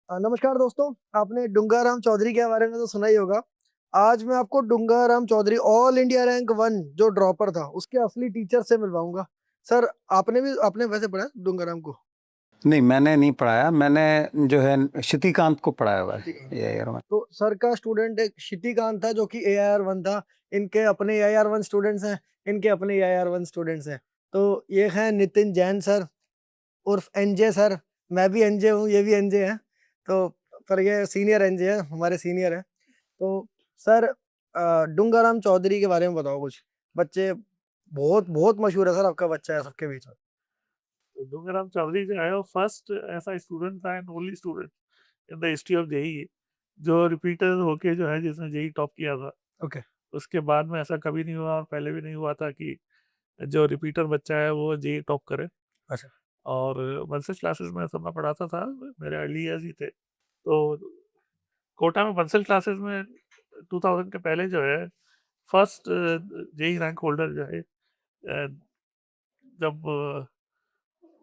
नमस्कार दोस्तों, आपने डूंगाराम चौधरी के बारे में तो सुना ही होगा। आज मैं आपको Dungaram Choudhary all India rank 1 जो ड्रॉपर था, उसके असली टीचर से मिलवाऊंगा। सर, आपने वैसे पढ़ा है डूंगाराम को? नहीं, मैंने नहीं पढ़ाया। मैंने जो है क्षितिकांत को पढ़ाया हुआ है। क्षितिकांत। AIR 1। तो सर का स्टूडेंट एक क्षितिकांत था जो कि AIR 1 था। इनके अपने AIR 1 स्टूडेंट्स हैं, इनके अपने AIR 1 स्टूडेंट्स हैं। तो ये हैं नितिन जैन सर उर्फ एनजे सर। मैं भी एनजे हूँ, ये भी एनजे है। तो पर ये सीनियर एनजे है, हमारे सीनियर है। तो सर, डूंगाराम चौधरी के बारे में बताओ कुछ। बच्चे बहुत बहुत मशहूर है सर, आपका बच्चा है सबके बीच में। तो दुंगराम चौधरी जो है वो फर्स्ट ऐसा स्टूडेंट था and only student in the history of JEE जो रिपीटर होके जो है जिसने जेई टॉप किया था। ओके। उसके बाद में ऐसा कभी नहीं हुआ और पहले भी नहीं हुआ था कि जो रिपीटर बच्चा है वो जेई टॉप करे। अच्छा। और बंसल क्लासेस में सब मैं पढ़ाता था, मेरे अर्ली ईयर्स ही थे। तो कोटा में बंसल क्लासेस में 2000 के पहले जो है फर्स्ट जेई रैंक होल्डर जो है, जब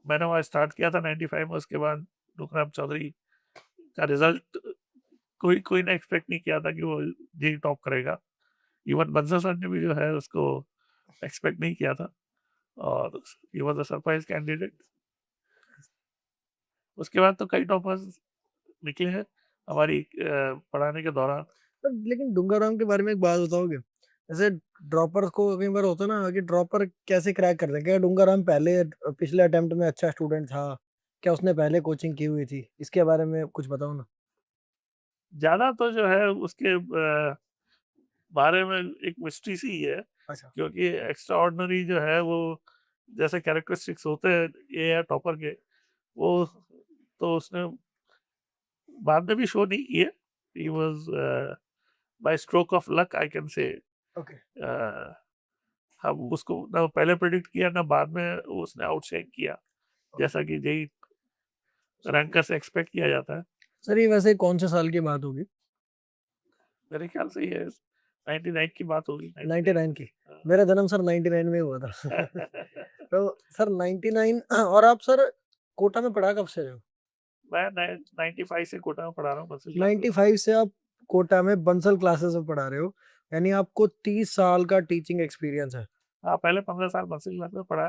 मैंने वहाँ स्टार्ट किया था 95 में, उसके बाद डूंगराम चौधरी का रिजल्ट कोई कोई ने एक्सपेक्ट नहीं किया था कि वो जी टॉप करेगा। इवन बंसल सर ने भी जो है उसको एक्सपेक्ट नहीं किया था और he was a surprise candidate. उसके बाद तो कई टॉपर्स निकले हैं हमारी पढ़ाने के दौरान। सर, लेकिन डूंगाराम के बारे में एक बात बताओगे? जैसे ड्रॉपर्स को कई बार होता है ना कि ड्रॉपर कैसे क्रैक करते हैं। क्या डूंगाराम पहले पिछले अटेम्प्ट में अच्छा स्टूडेंट था? क्या उसने पहले कोचिंग की हुई थी? इसके बारे में कुछ बताओ ना। ज़्यादा तो जो है उसके बारे में एक मिस्ट्री सी ही है, अच्छा। क्योंकि एक्स्ट्रा ऑर्डिनरी जो है वो जैसे कैरेक्टरिस्टिक्स होते हैं ये है टॉपर के, वो तो उसने बाद में भी शो नहीं किए। He was by stroke of luck I can say. Okay. हम उसको ना पहले प्रेडिक्ट किया ना बाद में उसने आउटशैंक किया, जैसा कि जेई रैंकर से एक्सपेक्ट किया जाता है। सर, ये वैसे कौन से साल की बात होगी? मेरे ख्याल से ये 99 की बात होगी, 99 की? 99। मेरा जन्म सर 99 में हुआ था। हाँ। तो सर 99। और आप सर कोटा में पढ़ा कब से रहे हो? मैं 95 से कोटा में पढ़ा रहा हूँ बंसल क्लासेस। 95 से आप कोटा में बंसल क्लासेस में पढ़ा रहे हो, यानी आपको 30 साल का टीचिंग एक्सपीरियंस है। हाँ, पहले 15 साल बंसल क्लास में पढ़ा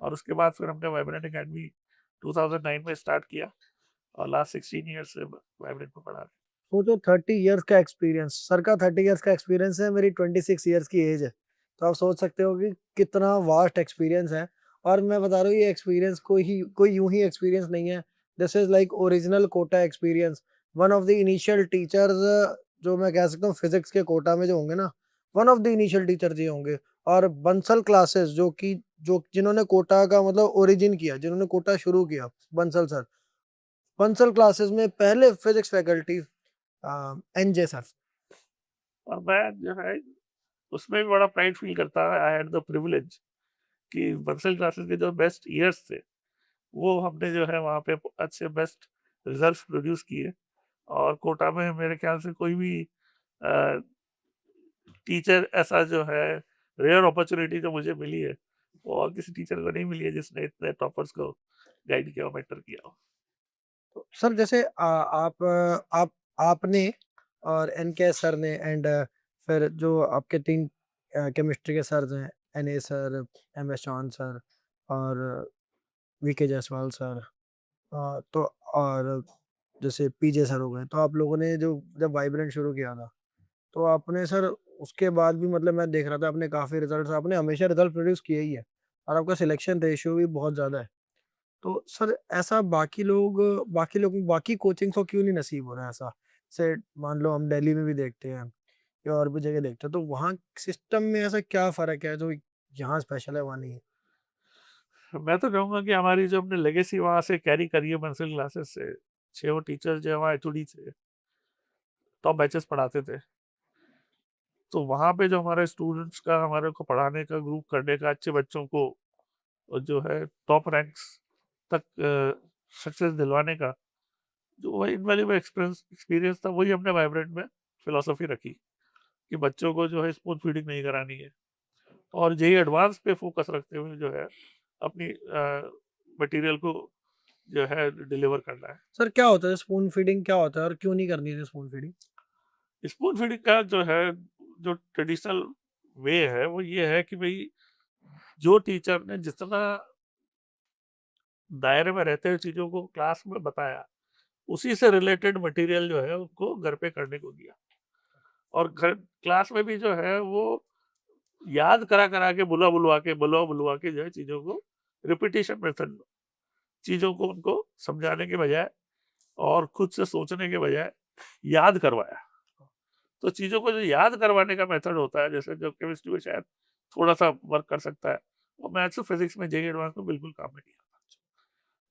और उसके बाद फिर हमने वाइब्रेंट एकेडमी 2009 में स्टार्ट किया और लास्ट 16 ईयर्स से वाइब्रेंट में पढ़ा। सोचो 30 इयर्स का एक्सपीरियंस, सर का 30 इयर्स का एक्सपीरियंस है, मेरी 26 इयर्स की एज है। तो आप सोच सकते हो कि कितना वास्ट एक्सपीरियंस है। और मैं बता रहा हूँ, ये एक्सपीरियंस कोई यूं ही एक्सपीरियंस नहीं है। This is like original Kota experience. One of the initial teachers, जो मैं कह सकता हूँ फिजिक्स के कोटा में जो होंगे ना, one of the initial teacher ये होंगे। और बंसल क्लासेस जो जिन्होंने कोटा का मतलब ओरिजिन किया, जिन्होंने कोटा शुरू किया, बंसल सर। बंसल क्लासेस में पहले फिजिक्स फैकल्टी एनजे सर। और मैं जो है उसमें भी बड़ा प्राइड फील करता है। आई हैड द प्रिविलेज कि बंसल क्लासेस के जो बेस्ट ईयर्स थे वो हमने जो है वहाँ पे अच्छे बेस्ट रिजल्ट्स प्रोड्यूस किए। और कोटा में मेरे ख्याल से कोई भी टीचर ऐसा जो है रेयर अपॉर्चुनिटी जो मुझे मिली है वो और किसी टीचर को नहीं मिली है जिसने इतने टॉपर्स को गाइड किया, मेंटर किया हो। तो सर, जैसे आपने और एनके सर ने एंड फिर जो आपके 3 केमिस्ट्री के सर हैं, NA sir, MS Chauhan sir और वीके जायसवाल सर, तो और जैसे पीजे सर हो गए, तो आप लोगों ने जो जब वाइब्रेंट शुरू किया था, तो आपने सर उसके बाद भी मतलब मैं देख रहा था आपने काफी रिजल्ट, आपने हमेशा रिजल्ट प्रोड्यूस किए ही है। और आपका सिलेक्शन रेशियो भी बहुत ज्यादा है। तो सर, ऐसा बाकी कोचिंग्स को क्यों नहीं नसीब हो रहा है ऐसा? से मान लो हम दिल्ली में भी देखते हैं या और भी जगह देखते हैं, तो वहाँ सिस्टम में ऐसा क्या फ़र्क है जो यहाँ स्पेशल है वहाँ नहीं है? मैं तो कहूँगा कि हमारी जो हमने लेगेसी वहाँ से कैरी करी है बंसल क्लासेस से, 6 टीचर्स जो हमारे एचओडी थे, टॉप बैचेस पढ़ाते थे। तो वहाँ पे जो हमारे स्टूडेंट्स का हमारे को पढ़ाने का, ग्रुप करने का, अच्छे बच्चों को और जो है टॉप रैंक्स तक सक्सेस दिलवाने का जो वही इनवैल्यूएबल एक्सपीरियंस एक्सपीरियंस था, वही हमने वाइब्रेंट में फिलॉसफी रखी कि बच्चों को जो है स्पून फीडिंग नहीं करानी है और जेई एडवांस पे फोकस रखते हुए जो है अपनी मटेरियल को जो है डिलीवर करना है। सर क्या होता है स्पून फीडिंग, क्या होता है और क्यों नहीं करनी चाहिए स्पून फीडिंग? स्पून फीडिंग का जो है, जो ट्रेडिशनल वे है वो ये है कि भाई जो टीचर ने जितना दायरे में रहते हुए चीजों को क्लास में बताया, उसी से रिलेटेड मटेरियल जो है उनको घर पे करने को दिया। और घर क्लास में भी जो है वो याद करा करा के बुलवा बुलवा के जो है चीजों को रिपीटिशन मेथड, चीजों को उनको समझाने के बजाय और खुद से सोचने के बजाय याद करवाया। तो चीजों को जो याद करवाने का मेथड होता है, जैसे जो केमिस्ट्री में शायद थोड़ा सा वर्क कर सकता है, वो मैथ्स और फिजिक्स में जेई एडवांस में बिल्कुल काम में नहीं आता।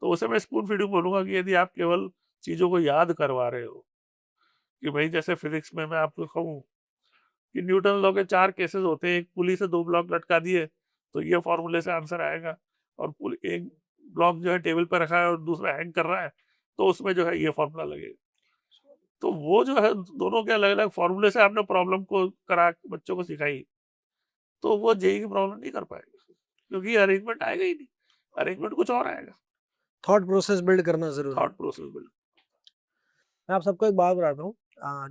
तो उसे मैं स्पून फीडिंग बोलूंगा कि यदि आप केवल चीजों को याद करवा रहे हो, कि भाई जैसे फिजिक्स में मैं आपको कहूँ कि न्यूटन लॉ के 4 केसेस होते हैं, एक पुली से 2 ब्लॉक लटका दिए तो ये फॉर्मूले से आंसर आएगा, और एक ब्लॉक जो है टेबल पर रखा है और दूसरा हैंग कर रहा है, तो उसमें जो है ये फॉर्मूला लगेगा। तो वो जो है दोनों के अलग अलग फॉर्मूले से आपने प्रॉब्लम को करा बच्चों को सिखाई, तो वो जेई की प्रॉब्लम नहीं कर पाएगा, क्योंकि अरेंजमेंट आएगा ही नहीं, अरेंजमेंट कुछ और आएगा। थॉट प्रोसेस बिल्ड करना जरूरी है। Thought process build. मैं आप सबको एक बात बताता हूँ,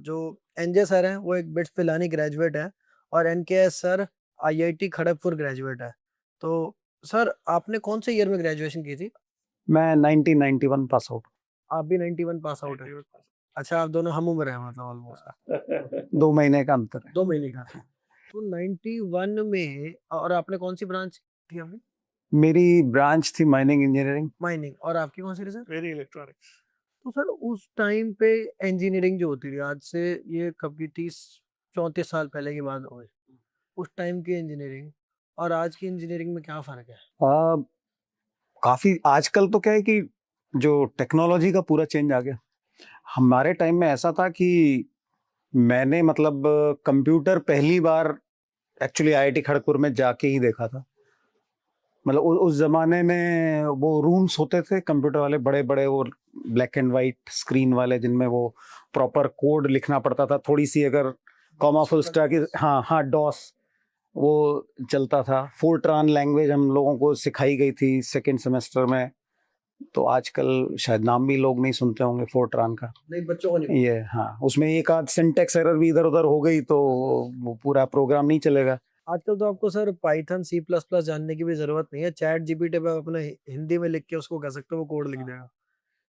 जो एनजे सर हैं वो एक बिट्स पिलानी ग्रेजुएट है और NKS sir IIT Kharagpur graduate है। तो सर आपने कौन से ईयर में ग्रेजुएशन की थी? मैं 1991 पास आउट। आप भी 91 पास आउट है? अच्छा, आप दोनों हम उम्र हैं मतलब ऑलमोस्ट 2 महीने का अंतर है। 2 महीने का। तो 91 में, और आपने कौन सी ब्रांच थी आपकी? मेरी ब्रांच थी माइनिंग इंजीनियरिंग। माइनिंग। और आपकी कौन सी थी सर? Very electronics. तो सर उस टाइम पे इंजीनियरिंग जो होती थी, आज से ये कब की 30-34 साल पहले की बात हो गई, उस टाइम की इंजीनियरिंग और आज की इंजीनियरिंग में क्या फर्क है? काफ़ी आजकल तो क्या है कि जो टेक्नोलॉजी का पूरा चेंज आ गया। हमारे टाइम में ऐसा था कि मैंने मतलब कंप्यूटर पहली बार एक्चुअली आईआईटी खड़गपुर में जाके ही देखा था। मतलब उस ज़माने में वो रूम्स होते थे कंप्यूटर वाले, बड़े-बड़े वो ब्लैक एंड व्हाइट स्क्रीन वाले, जिनमें वो प्रॉपर कोड लिखना पड़ता था। थोड़ी-सी अगर कॉमा फुल स्टैक, हाँ, हाँ, डॉस वो चलता था। फोर्ट्रान लैंग्वेज हम लोगों को सिखाई गई थी सेकंड सेमेस्टर में। तो आजकल शायद नाम भी लोग नहीं सुनते होंगे फोर्ट्रान का। नहीं, बच्चों को नहीं। ये हाँ, उसमें एक आध सिंटेक्स एरर भी इधर-उधर हो गई तो वो पूरा प्रोग्राम नहीं चलेगा। आजकल तो आपको sir Python C plus plus जानने की भी जरूरत नहीं है, चैट जीपीटी पे आप अपने हिंदी में लिख के उसको कह सकते हो, वो कोड लिख देगा।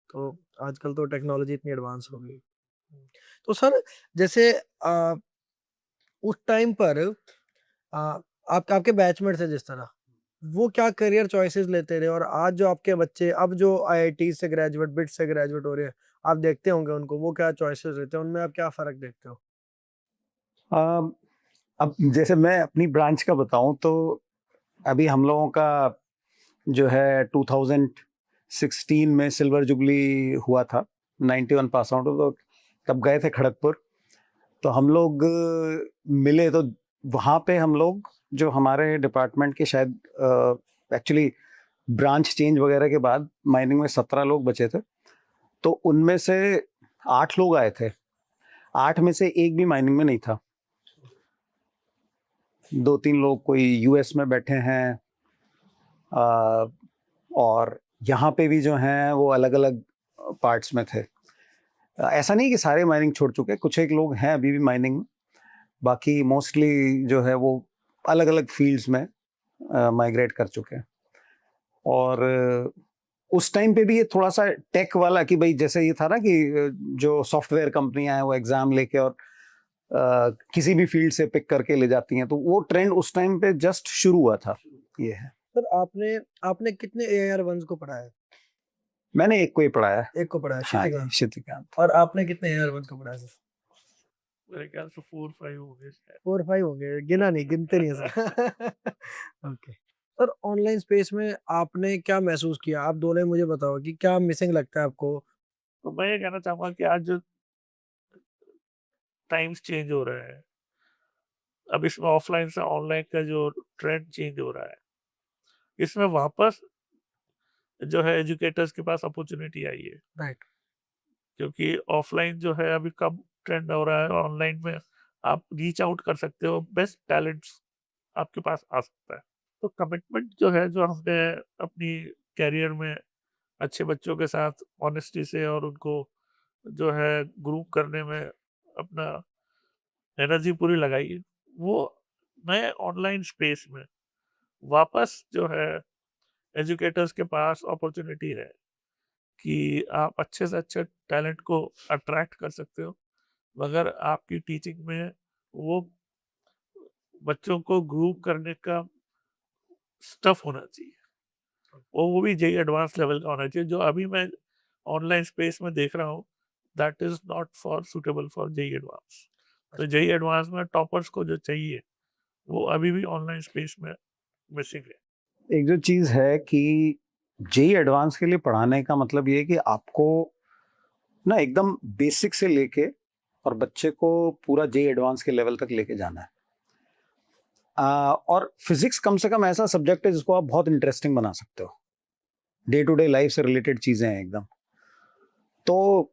तो आजकल तो टेक्नोलॉजी इतनी एडवांस हो गई। तो सर जैसे उस टाइम पर आ, आपके बैचमेट थे जिस तरह, वो क्या करियर चॉइसेस लेते रहे, और आज जो आपके बच्चे अब जो आईआईटी से ग्रेजुएट, बिट से ग्रेजुएट हो रहे हैं, आप देखते होंगे उनको, वो क्या चॉइसेस लेते हैं, उनमें आप क्या फर्क देखते हो? अ, अब जैसे मैं अपनी ब्रांच का बताऊं तो अभी हम लोगों का जो है 2016 में सिल्वर जुबली हुआ था। 91 पास आउट, तो तब गए थे खड़गपुर। तो हम लोग मिले तो वहाँ पे हम लोग जो हमारे डिपार्टमेंट के शायद एक्चुअली ब्रांच चेंज वगैरह के बाद माइनिंग में 17 लोग बचे थे। तो उनमें से 8 लोग आए थे। 8 में से एक भी माइनिंग में नहीं था। 2-3 लोग कोई यूएस में बैठे हैं, और यहाँ पे भी जो हैं वो अलग-अलग पार्ट्स में थे। ऐसा नहीं कि सारे माइनिंग छोड़ चुके, कुछ एक लोग हैं अभी भी माइनिंग में। बाकी मोस्टली जो है वो अलग-अलग फील्ड्स में माइग्रेट कर चुके हैं। और उस टाइम पे भी ये थोड़ा-सा टेक वाला, कि भाई जैसे ये था ना कि जो सॉफ्टवेयर कंपनियाँ हैं वो एग्ज़ाम लेके और किसी भी फील्ड से पिक करके ले जाती हैं, तो वो ट्रेंड उस टाइम पे जस्ट शुरू हुआ था। ये है। सर आपने आपने कितने एआर वंस को पढ़ा है? मैंने एक को ही पढ़ाया है। एक को पढ़ा है, हाँ, श्रुतिकांत। श्रुतिकांत। और आपने कितने एआर वंस को पढ़ा है सर? मेरे ख्याल से 4-5 हो गए शायद। 4-5 हो गए, गिना नहीं, गिनते नहीं है sir. Okay. Sir online space में आपने क्या महसूस किया? आप दोनों मुझे बताओ कि क्या मिसिंग लगता है आपको? तो मैं ये कहना चाहूंगा कि आज जो टाइम्स चेंज हो रहे हैं, अब इसमें ऑफलाइन से ऑनलाइन का जो ट्रेंड चेंज हो रहा है, इसमें वापस जो है एजुकेटर्स के पास अपॉर्चुनिटी आई है, राइट। क्योंकि ऑफलाइन जो है अभी कम ट्रेंड हो रहा है, ऑनलाइन में आप रीच आउट कर सकते हो, बेस्ट टैलेंट्स आपके पास आ सकता है। तो कमिटमेंट जो है, जो हमने अपनी कैरियर में अच्छे बच्चों के साथ ऑनेस्टी से और उनको जो है ग्रूम करने में अपना एनर्जी पूरी लगाई, वो नए ऑनलाइन स्पेस में वापस जो है एजुकेटर्स के पास अपॉर्चुनिटी है कि आप अच्छे से अच्छे टैलेंट को अट्रैक्ट कर सकते हो, मगर आपकी टीचिंग में वो बच्चों को ग्रूम करने का स्टफ होना चाहिए, और वो भी जेई एडवांस लेवल का होना चाहिए। जो अभी मैं ऑनलाइन स्पेस में देख रहा हूँ, that is not for suitable for JEE advance. तो जेई एडवांस में टॉपर्स को जो चाहिए वो अभी भी ऑनलाइन स्पेस में मिसिंग है। एक जो चीज है कि जेई एडवांस के लिए पढ़ाने का मतलब ये है कि आपको ना एकदम बेसिक से लेके और बच्चे को पूरा जेई एडवांस के लेवल तक लेके जाना है। और फिजिक्स कम से कम ऐसा सब्जेक्ट है जिसको आप बहुत इंटरेस्टिंग बना सकते हो, डे टू डे लाइफ से रिलेटेड चीजें हैं एकदम। तो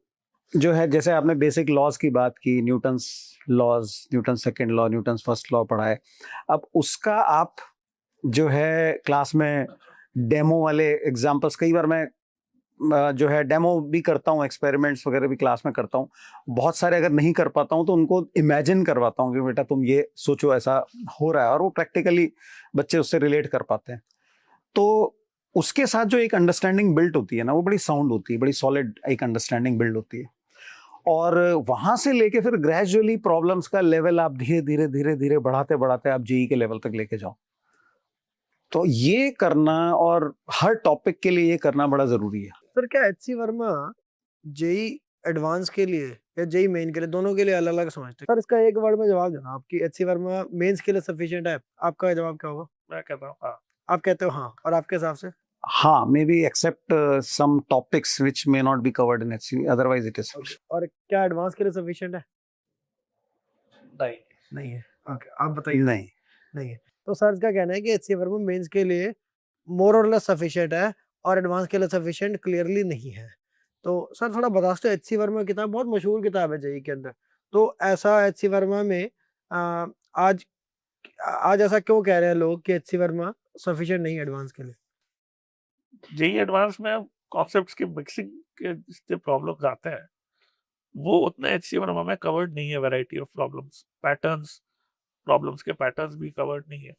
जो है, जैसे आपने बेसिक लॉज की बात की, Newton's laws, Newton second law, Newton first law पढ़ा है, अब उसका आप जो है क्लास में डेमो वाले एग्जांपल्स, कई बार मैं जो है डेमो भी करता हूँ, एक्सपेरिमेंट्स वगैरह भी क्लास में करता हूँ। बहुत सारे अगर नहीं कर पाता हूँ तो उनको इमेजिन करवाता हूँ कि बेटा तुम ये सोचो ऐसा हो रहा है, और वो प्रैक्टिकली बच्चे उससे रिलेट कर पाते हैं। तो उसके साथ जो एक अंडरस्टैंडिंग बिल्ड होती है ना, वो बड़ी साउंड होती है, बड़ी सॉलिड एक अंडरस्टैंडिंग बिल्ड होती है। और वहां से लेके फिर ग्रेजुअली प्रॉब्लम्स का लेवल आप धीरे धीरे धीरे धीरे बढ़ाते बढ़ाते आप जेई के लेवल तक लेके जाओ। तो ये करना, और हर टॉपिक के लिए ये करना बड़ा जरूरी है। सर क्या एचसी वर्मा जेई एडवांस के लिए या जेई मेन के लिए, दोनों के लिए अलग अलग समझते हैं? सर इसका एक वर्ड में जवाब देना, आपकी एचसी वर्मा मेंस के लिए सफिशिएंट है, आपका जवाब क्या होगा? मैं कहता हूँ हाँ। आप कहते हो हाँ, और आपके हिसाब से? हाँ, maybe except some topics which may not be covered in HC, otherwise it is. और क्या एडवांस के लिए सफिशिएंट है? नहीं, नहीं है। ओके, आप बताइए। नहीं, नहीं है। तो सर का कहना है कि एचसी वर्मा मेंस के लिए मोर और लेस सफिशिएंट है और एडवांस के लिए सफिशिएंट क्लियरली नहीं है। तो सर थोड़ा बता सकते हो, एचसी वर्मा किताब बहुत मशहूर किताब है जेई के अंदर, तो ऐसा एचसी वर्मा में आज आज ऐसा क्यों कह रहे हैं लोग कि एचसी वर्मा सफिशिएंट नहीं है एडवांस के लिए? जेई एडवांस में कॉन्सेप्ट्स की मिक्सिंग के जितने प्रॉब्लम्स आते हैं वो उतने एचसी वर्मा में कवर्ड नहीं है। Variety of problems, patterns, problems के पैटर्न्स भी कवर्ड नहीं है।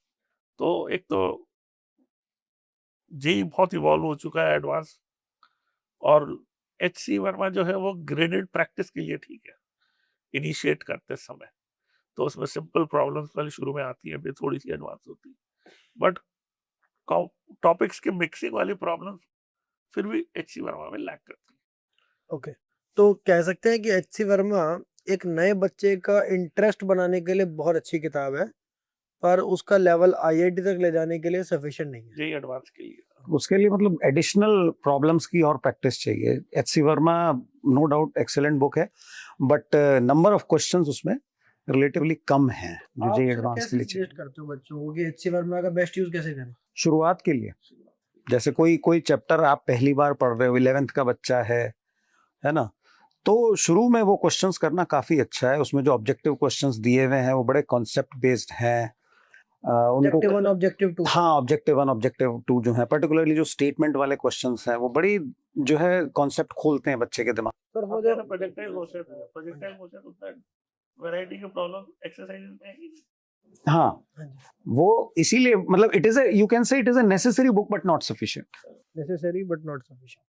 तो एक तो जेई बहुत इवॉल्व हो चुका है एडवांस, और एचसी वर्मा जो है वो ग्रेडेड प्रैक्टिस के लिए ठीक है इनिशिएट करते समय। तो उसमें सिंपल प्रॉब्लम्स पहले शुरू में आती है, फिर थोड़ी सी एडवांस होती है, बट टॉपिक्स के मिक्सिंग वाली प्रॉब्लम्स फिर भी एचसी वर्मा में लैक करती है। ओके, तो कह सकते हैं कि एचसी वर्मा एक नए बच्चे का इंटरेस्ट बनाने के लिए बहुत अच्छी किताब है, पर उसका लेवल आईआईटी तक ले जाने के लिए सफिशिएंट नहीं है। जेई एडवांस के लिए उसके लिए मतलब एडिशनल प्रॉब्लम्स की और प्रैक्टिस चाहिए। HC Verma no doubt excellent book है, बट नंबर ऑफ क्वेश्चंस उसमें रिलेटिवली कम है जो आप जेई सर एडवांस के कैसे लिए चाहिए। सजेस्ट करते हो बच्चों को कि एचसी वर्मा का बेस्ट यूज कैसे करें? शुरुआत के लिए, जैसे कोई कोई चैप्टर आप पहली बार पढ़ रहे हो, 11th का बच्चा है ना, तो शुरू में वो क्वेश्चंस करना काफी अच्छा है। उसमें जो ऑब्जेक्टिव क्वेश्चंस दिए हुए हैं वो बड़े कॉन्सेप्ट बेस्ड हैं। ऑब्जेक्टिव उनको 1, ऑब्जेक्टिव 2। हाँ, ऑब्जेक्टिव 1, ऑब्जेक्टिव 2 जो है, पर्टिकुलरली जो स्टेटमेंट वाले क्वेश्चंस हैं वो बड़ी जो है कॉन्सेप्ट खोलते हैं बच्चे के दिमाग। सर वो अब जो जैसे प्रोजेक्टाइल मोशन है, प्रोजेक्टाइल मोशन उतना वैरायटी के प्रॉब्लम एक्सरसाइज में ही हाँ, हाँ जी, वो इसीलिए मतलब it is a, you can say it is a necessary book but not sufficient. Necessary but not sufficient.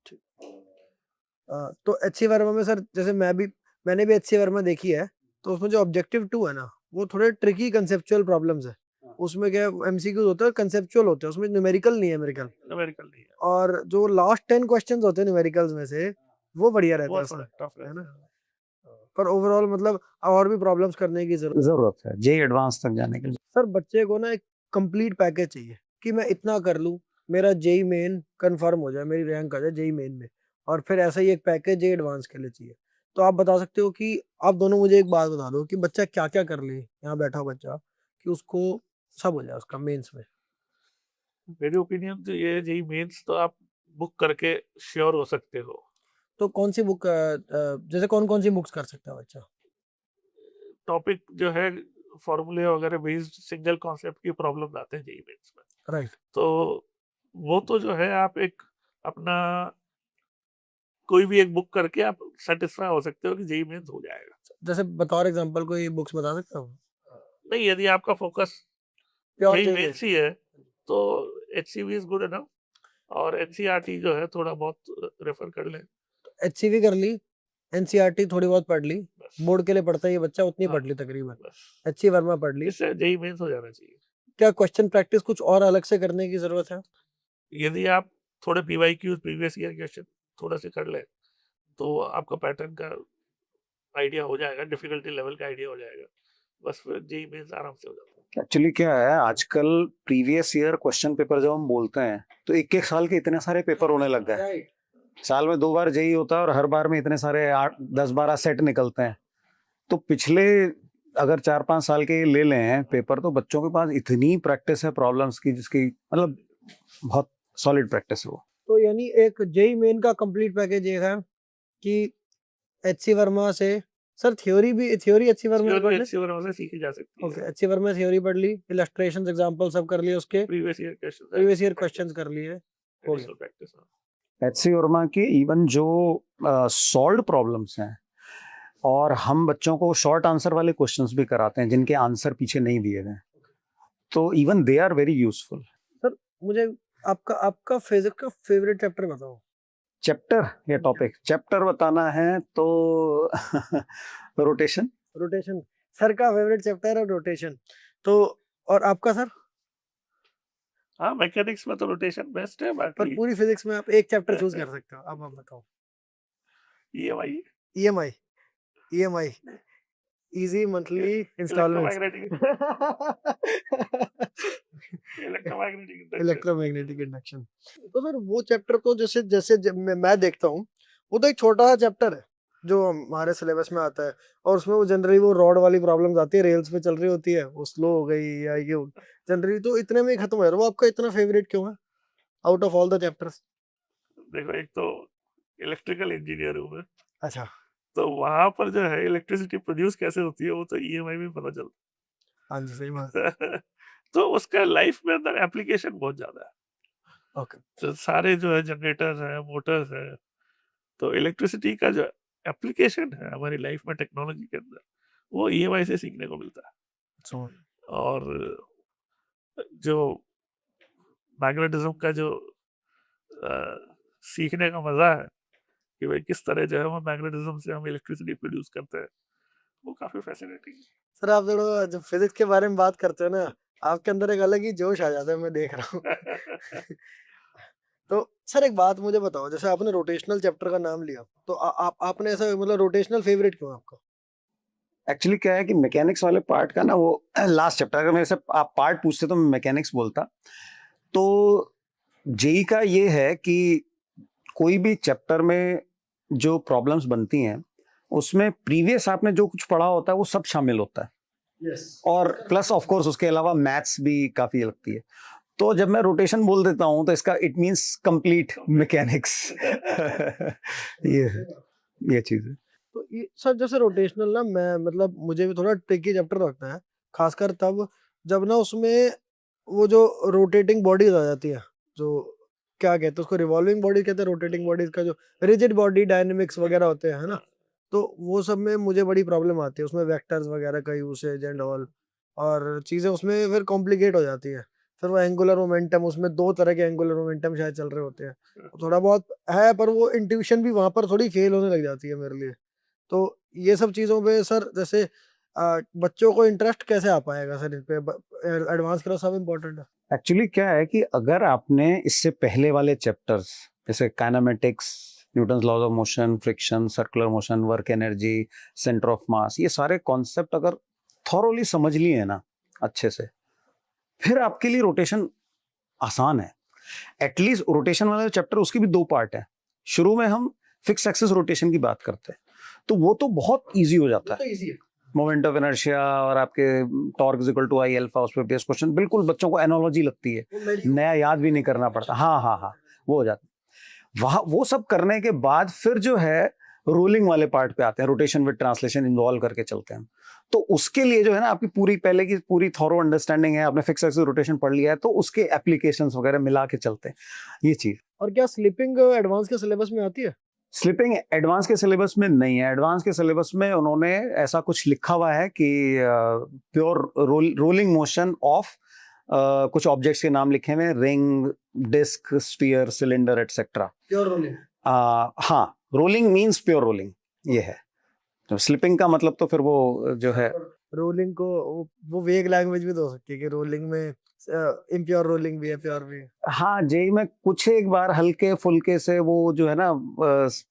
ठीक। तो एचसी वर्मा में सर, जैसे मैंने भी एचसी वर्मा देखी है, तो उसमें जो ऑब्जेक्टिव 2 है ना, वो थोड़े ट्रिकी कंसेप्चुअल प्रॉब्लम्स है। उसमें क्या एमसीक्यूज होते हैं, कंसेप्चुअल होते हैं, उसमें न्यूमेरिकल नहीं है मेरे ख्याल। न्यूमेरिकल नहीं है, और जो लास्ट 10 क्वेश्चंस होते हैं न्यूमेरिकल्स में से, वो बढ़िया रहता वो है थोड़ा उसमें, टफ है रहता ना? है। पर ओवरऑल मतलब और भी प्रॉब्लम्स करने की जरूरत। जरूरत है जेई एडवांस तक जाने के लिए। सर बच्चे को ना एक कंप्लीट पैकेज चाहिए कि मैं इतना कर लूँ, मेरा जेई मेन कंफर्म हो जाए, मेरी रैंक आ जाए जेई मेन में, और फिर ऐसा ही एक पैकेज जेई एडवांस के लिए चाहिए। तो आप बता सकते हो कि आप दोनों मुझे एक बात बता दो कि बच्चा क्या क्या कर ले, यहाँ बैठा हो बच्चा, कि उसको सब हो जाए उसका मेंस में? मेरी ओपिनियन तो ये है, जेई मेंस तो आप बुक करके श्योर हो सकते हो। तो कौन सी बुक, जैसे कौन कौन सी बुक्स कर सकता है बच्चा? टॉपिक जो है फॉर्मूले वगैरह बेस्ड सिंगल कॉन्सेप्ट की प्रॉब्लम आते हैं जेई मेंस में। राइट। तो वो तो जो है आप एक अपना कोई भी एक बुक करके आप सेटिस्फाई हो सकते हो कि जेईई मेंस हो जाएगा। जैसे बतौर एग्जांपल कोई बुक्स बता सकते हो? नहीं, यदि आपका focus pure JEE JEE. Mains ही है तो एचसीवी इज गुड इनफ, और एनसीईआरटी जो है थोड़ा बहुत रेफर कर लें एचसीवी कर ली, एनसीईआरटी थोड़ी बहुत पढ़ ली, बस। बोर्ड के लिए पढ़ता है ये बच्चा, उतनी हाँ, पढ़ ली तकरीबन। बस एचसी वर्मा पढ़ ली। इससे जेईई मेंस हो जाना चाहिए। क्या क्वेश्चन प्रैक्टिस कुछ और अलग से करने की जरूरत है? यदि आप थोड़े पीवाईक्यूज प्रीवियस ईयर क्वेश्चन थोड़ा से कर लें तो आपका पैटर्न का आइडिया हो जाएगा, डिफिकल्टी लेवल का आइडिया हो जाएगा, बस फिर जेईई मेंस आराम से हो जाता है। एक्चुअली क्या है, आजकल प्रीवियस ईयर क्वेश्चन पेपर जब हम बोलते हैं तो एक एक साल के इतने सारे पेपर होने लग गए। राइट। साल में 2 बार जेईई होता है और हर बार में इतने सारे 8 10 12 सेट निकलते हैं। तो पिछले अगर 4-5 साल के ले लें पेपर, तो बच्चों के पास इतनी प्रैक्टिस है प्रॉब्लम्स की, जिसकी मतलब बहुत सॉलिड प्रैक्टिस है वो। तो यानी एक जेईई मेन का कंप्लीट पैकेज ये है कि एचसी वर्मा से सर थ्योरी एचसी वर्मा से पढ़ थ्योरी ली। एचसी वर्मा से सीखी जा सकती ओके, है। एचसी वर्मा थ्योरी पढ़ ली, इलस्ट्रेशंस एग्जांपल सब कर लिए, उसके previous year question previous year questions कर लिए। Additional practice. एचसी वर्मा के इवन जो सॉल्व्ड प्रॉब्लम्स हैं, और हम बच्चों को शॉर्ट आंसर वाले क्वेश्चंस भी कराते हैं जिनके आंसर पीछे नहीं दिए गए, तो even they are very useful. Sir मुझे आपका फिजिक्स का फेवरेट चैप्टर बताओ। चैप्टर या टॉपिक? चैप्टर बताना है तो रोटेशन। रोटेशन सर का फेवरेट चैप्टर है, रोटेशन। तो और आपका सर? हाँ, मैकेनिक्स में तो रोटेशन बेस्ट है, पर बाकी पूरी फिजिक्स में आप एक चैप्टर चूज कर सकते हो, अब आप बताओ। EMI, EMI. EMI easy monthly instalments. Electromagnetic induction. Electromagnetic induction. तो सर वो चैप्टर तो जैसे जैसे जब मैं देखता हूँ, वो तो एक छोटा सा चैप्टर है जो हमारे सिलेबस में आता है, और उसमें वो जनरली वो रॉड वाली प्रॉब्लम्स आती है, रेल्स पे चल रही होती है, वो स्लो हो गई या ये जनरली तो इतने में ही खत्म हो जाता है। वो आपका इतना फेवरेट क्यों है out of all the chapters? देखो, एक तो इलेक्ट्रिकल इंजीनियर हूँ मैं, अच्छा। तो वहां पर जो है इलेक्ट्रिसिटी प्रोड्यूस कैसे होती है वो तो ईएमआई में पता चलता हाँ जी, सही बात। है। तो उसका लाइफ में अंदर एप्लीकेशन बहुत ज्यादा है। ओके। तो सारे जो है जनरेटर्स है, मोटर्स है, तो इलेक्ट्रिसिटी का जो एप्लीकेशन है हमारी लाइफ में टेक्नोलॉजी के अंदर, वो ईएमआई से सीखने को मिलता है। सो और जो मैग्नेटिज्म का जो सीखने का मजा है कि भाई किस तरह जो है वो मैग्नेटिज्म से हम इलेक्ट्रिसिटी प्रोड्यूस करते हैं, वो काफी फैसिनेटिंग है। सर आप थोड़ा जब फिजिक्स के बारे में बात करते हो ना, आपके अंदर एक अलग ही जोश आ जाता है, मैं देख रहा हूँ। तो सर एक बात मुझे बताओ, जैसे आपने रोटेशनल चैप्टर का नाम लिया, तो आपने ऐसा मतलब रोटेशनल फेवरेट क्यों है आपका? एक्चुअली क्या है कि मैकेनिक्स वाले पार्ट का ना, वो लास्ट चैप्टर, अगर मेरे से आप पार्ट पूछते तो मैं मैकेनिक्स बोलता। तो जेई का ये है कि कोई भी चैप्टर में जो प्रॉब्लम्स बनती हैं, उसमें प्रीवियस आपने जो कुछ पढ़ा होता है वो सब शामिल होता है, और प्लस ऑफ कोर्स उसके अलावा मैथ्स भी काफी लगती है। तो जब मैं रोटेशन बोल देता हूँ तो इसका इट मींस कंप्लीट मैकेनिक्स। ये चीज है। तो ये सर जैसे रोटेशनल ना, मैं मतलब मुझे भी थोड़ा ट्रिकी चैप्टर लगता है, खासकर तब जब ना उसमें वो जो रोटेटिंग बॉडीज आ जाती है, जो क्या कहते हैं उसको, रिवॉल्विंग बॉडी कहते हैं, रोटेटिंग बॉडीज का जो रिजिड बॉडी डायनेमिक्स वगैरह होते हैं, है ना? तो वो सब में मुझे बड़ी प्रॉब्लम आती है, उसमें वेक्टर्स वगैरह का यूसेज एंड ऑल, और चीज़ें उसमें फिर कॉम्प्लिकेट हो जाती है। फिर वो एंगुलर मोमेंटम, उसमें 2 तरह के एंगुलर मोमेंटम शायद चल रहे होते हैं, थोड़ा बहुत है, पर वो इंट्यूशन भी वहाँ पर थोड़ी फेल होने लग जाती है मेरे लिए। तो ये सब चीज़ों पे सर जैसे बच्चों को इंटरेस्ट कैसे आ पाएगा सर इन पे? एडवांस क्लास सब इम्पोर्टेंट है। एक्चुअली क्या है कि अगर आपने इससे पहले वाले चैप्टर्स जैसे kinematics, Newton's laws of motion, friction, circular motion, work energy, centre of mass, ये सारे कॉन्सेप्ट अगर थॉरोली समझ लिए हैं ना अच्छे से, फिर आपके लिए रोटेशन आसान है। एटलीस्ट रोटेशन वाला चैप्टर, उसके भी 2 पार्ट है। शुरू में हम फिक्स एक्सिस रोटेशन की बात करते हैं, तो वो तो बहुत इजी हो जाता है। इजी है। मोमेंट ऑफ इनर्शिया और आपके torque is equal to I alpha, उस पे बेस क्वेश्चन, बिल्कुल बच्चों को एनालॉजी लगती है, नया याद भी नहीं करना पड़ता। हाँ, वो हो जाता है। वहाँ वो सब करने के बाद फिर जो है रोलिंग वाले पार्ट पे आते हैं, रोटेशन विद ट्रांसलेशन इन्वॉल्व करके चलते हैं। तो उसके लिए जो है ना आपकी पूरी पहले की पूरी थॉरो अंडरस्टैंडिंग है, आपने फिक्स एक्सिस रोटेशन पढ़ लिया है, तो उसके एप्लीकेशंस वगैरह मिला के चलते हैं ये चीज। और क्या स्लीपिंग एडवांस के सिलेबस में आती है? स्लिपिंग एडवांस के सिलेबस में नहीं है। एडवांस के सिलेबस में उन्होंने ऐसा कुछ लिखा हुआ है कि प्योर रोलिंग मोशन ऑफ कुछ ऑब्जेक्ट्स के नाम लिखे हुए हैं, ring, disc, sphere, cylinder et cetera. Pure rolling. हाँ, रोलिंग मींस प्योर रोलिंग ये है। तो स्लिपिंग का मतलब तो फिर वो जो है रोलिंग को वो वेग लैंग्वेज भी तो हो सकती है कि रोलिंग में इम्प्योर रोलिंग भी है, प्योर भी है। हाँ, जेई में कुछ एक बार हल्के फुल्के से वो जो है ना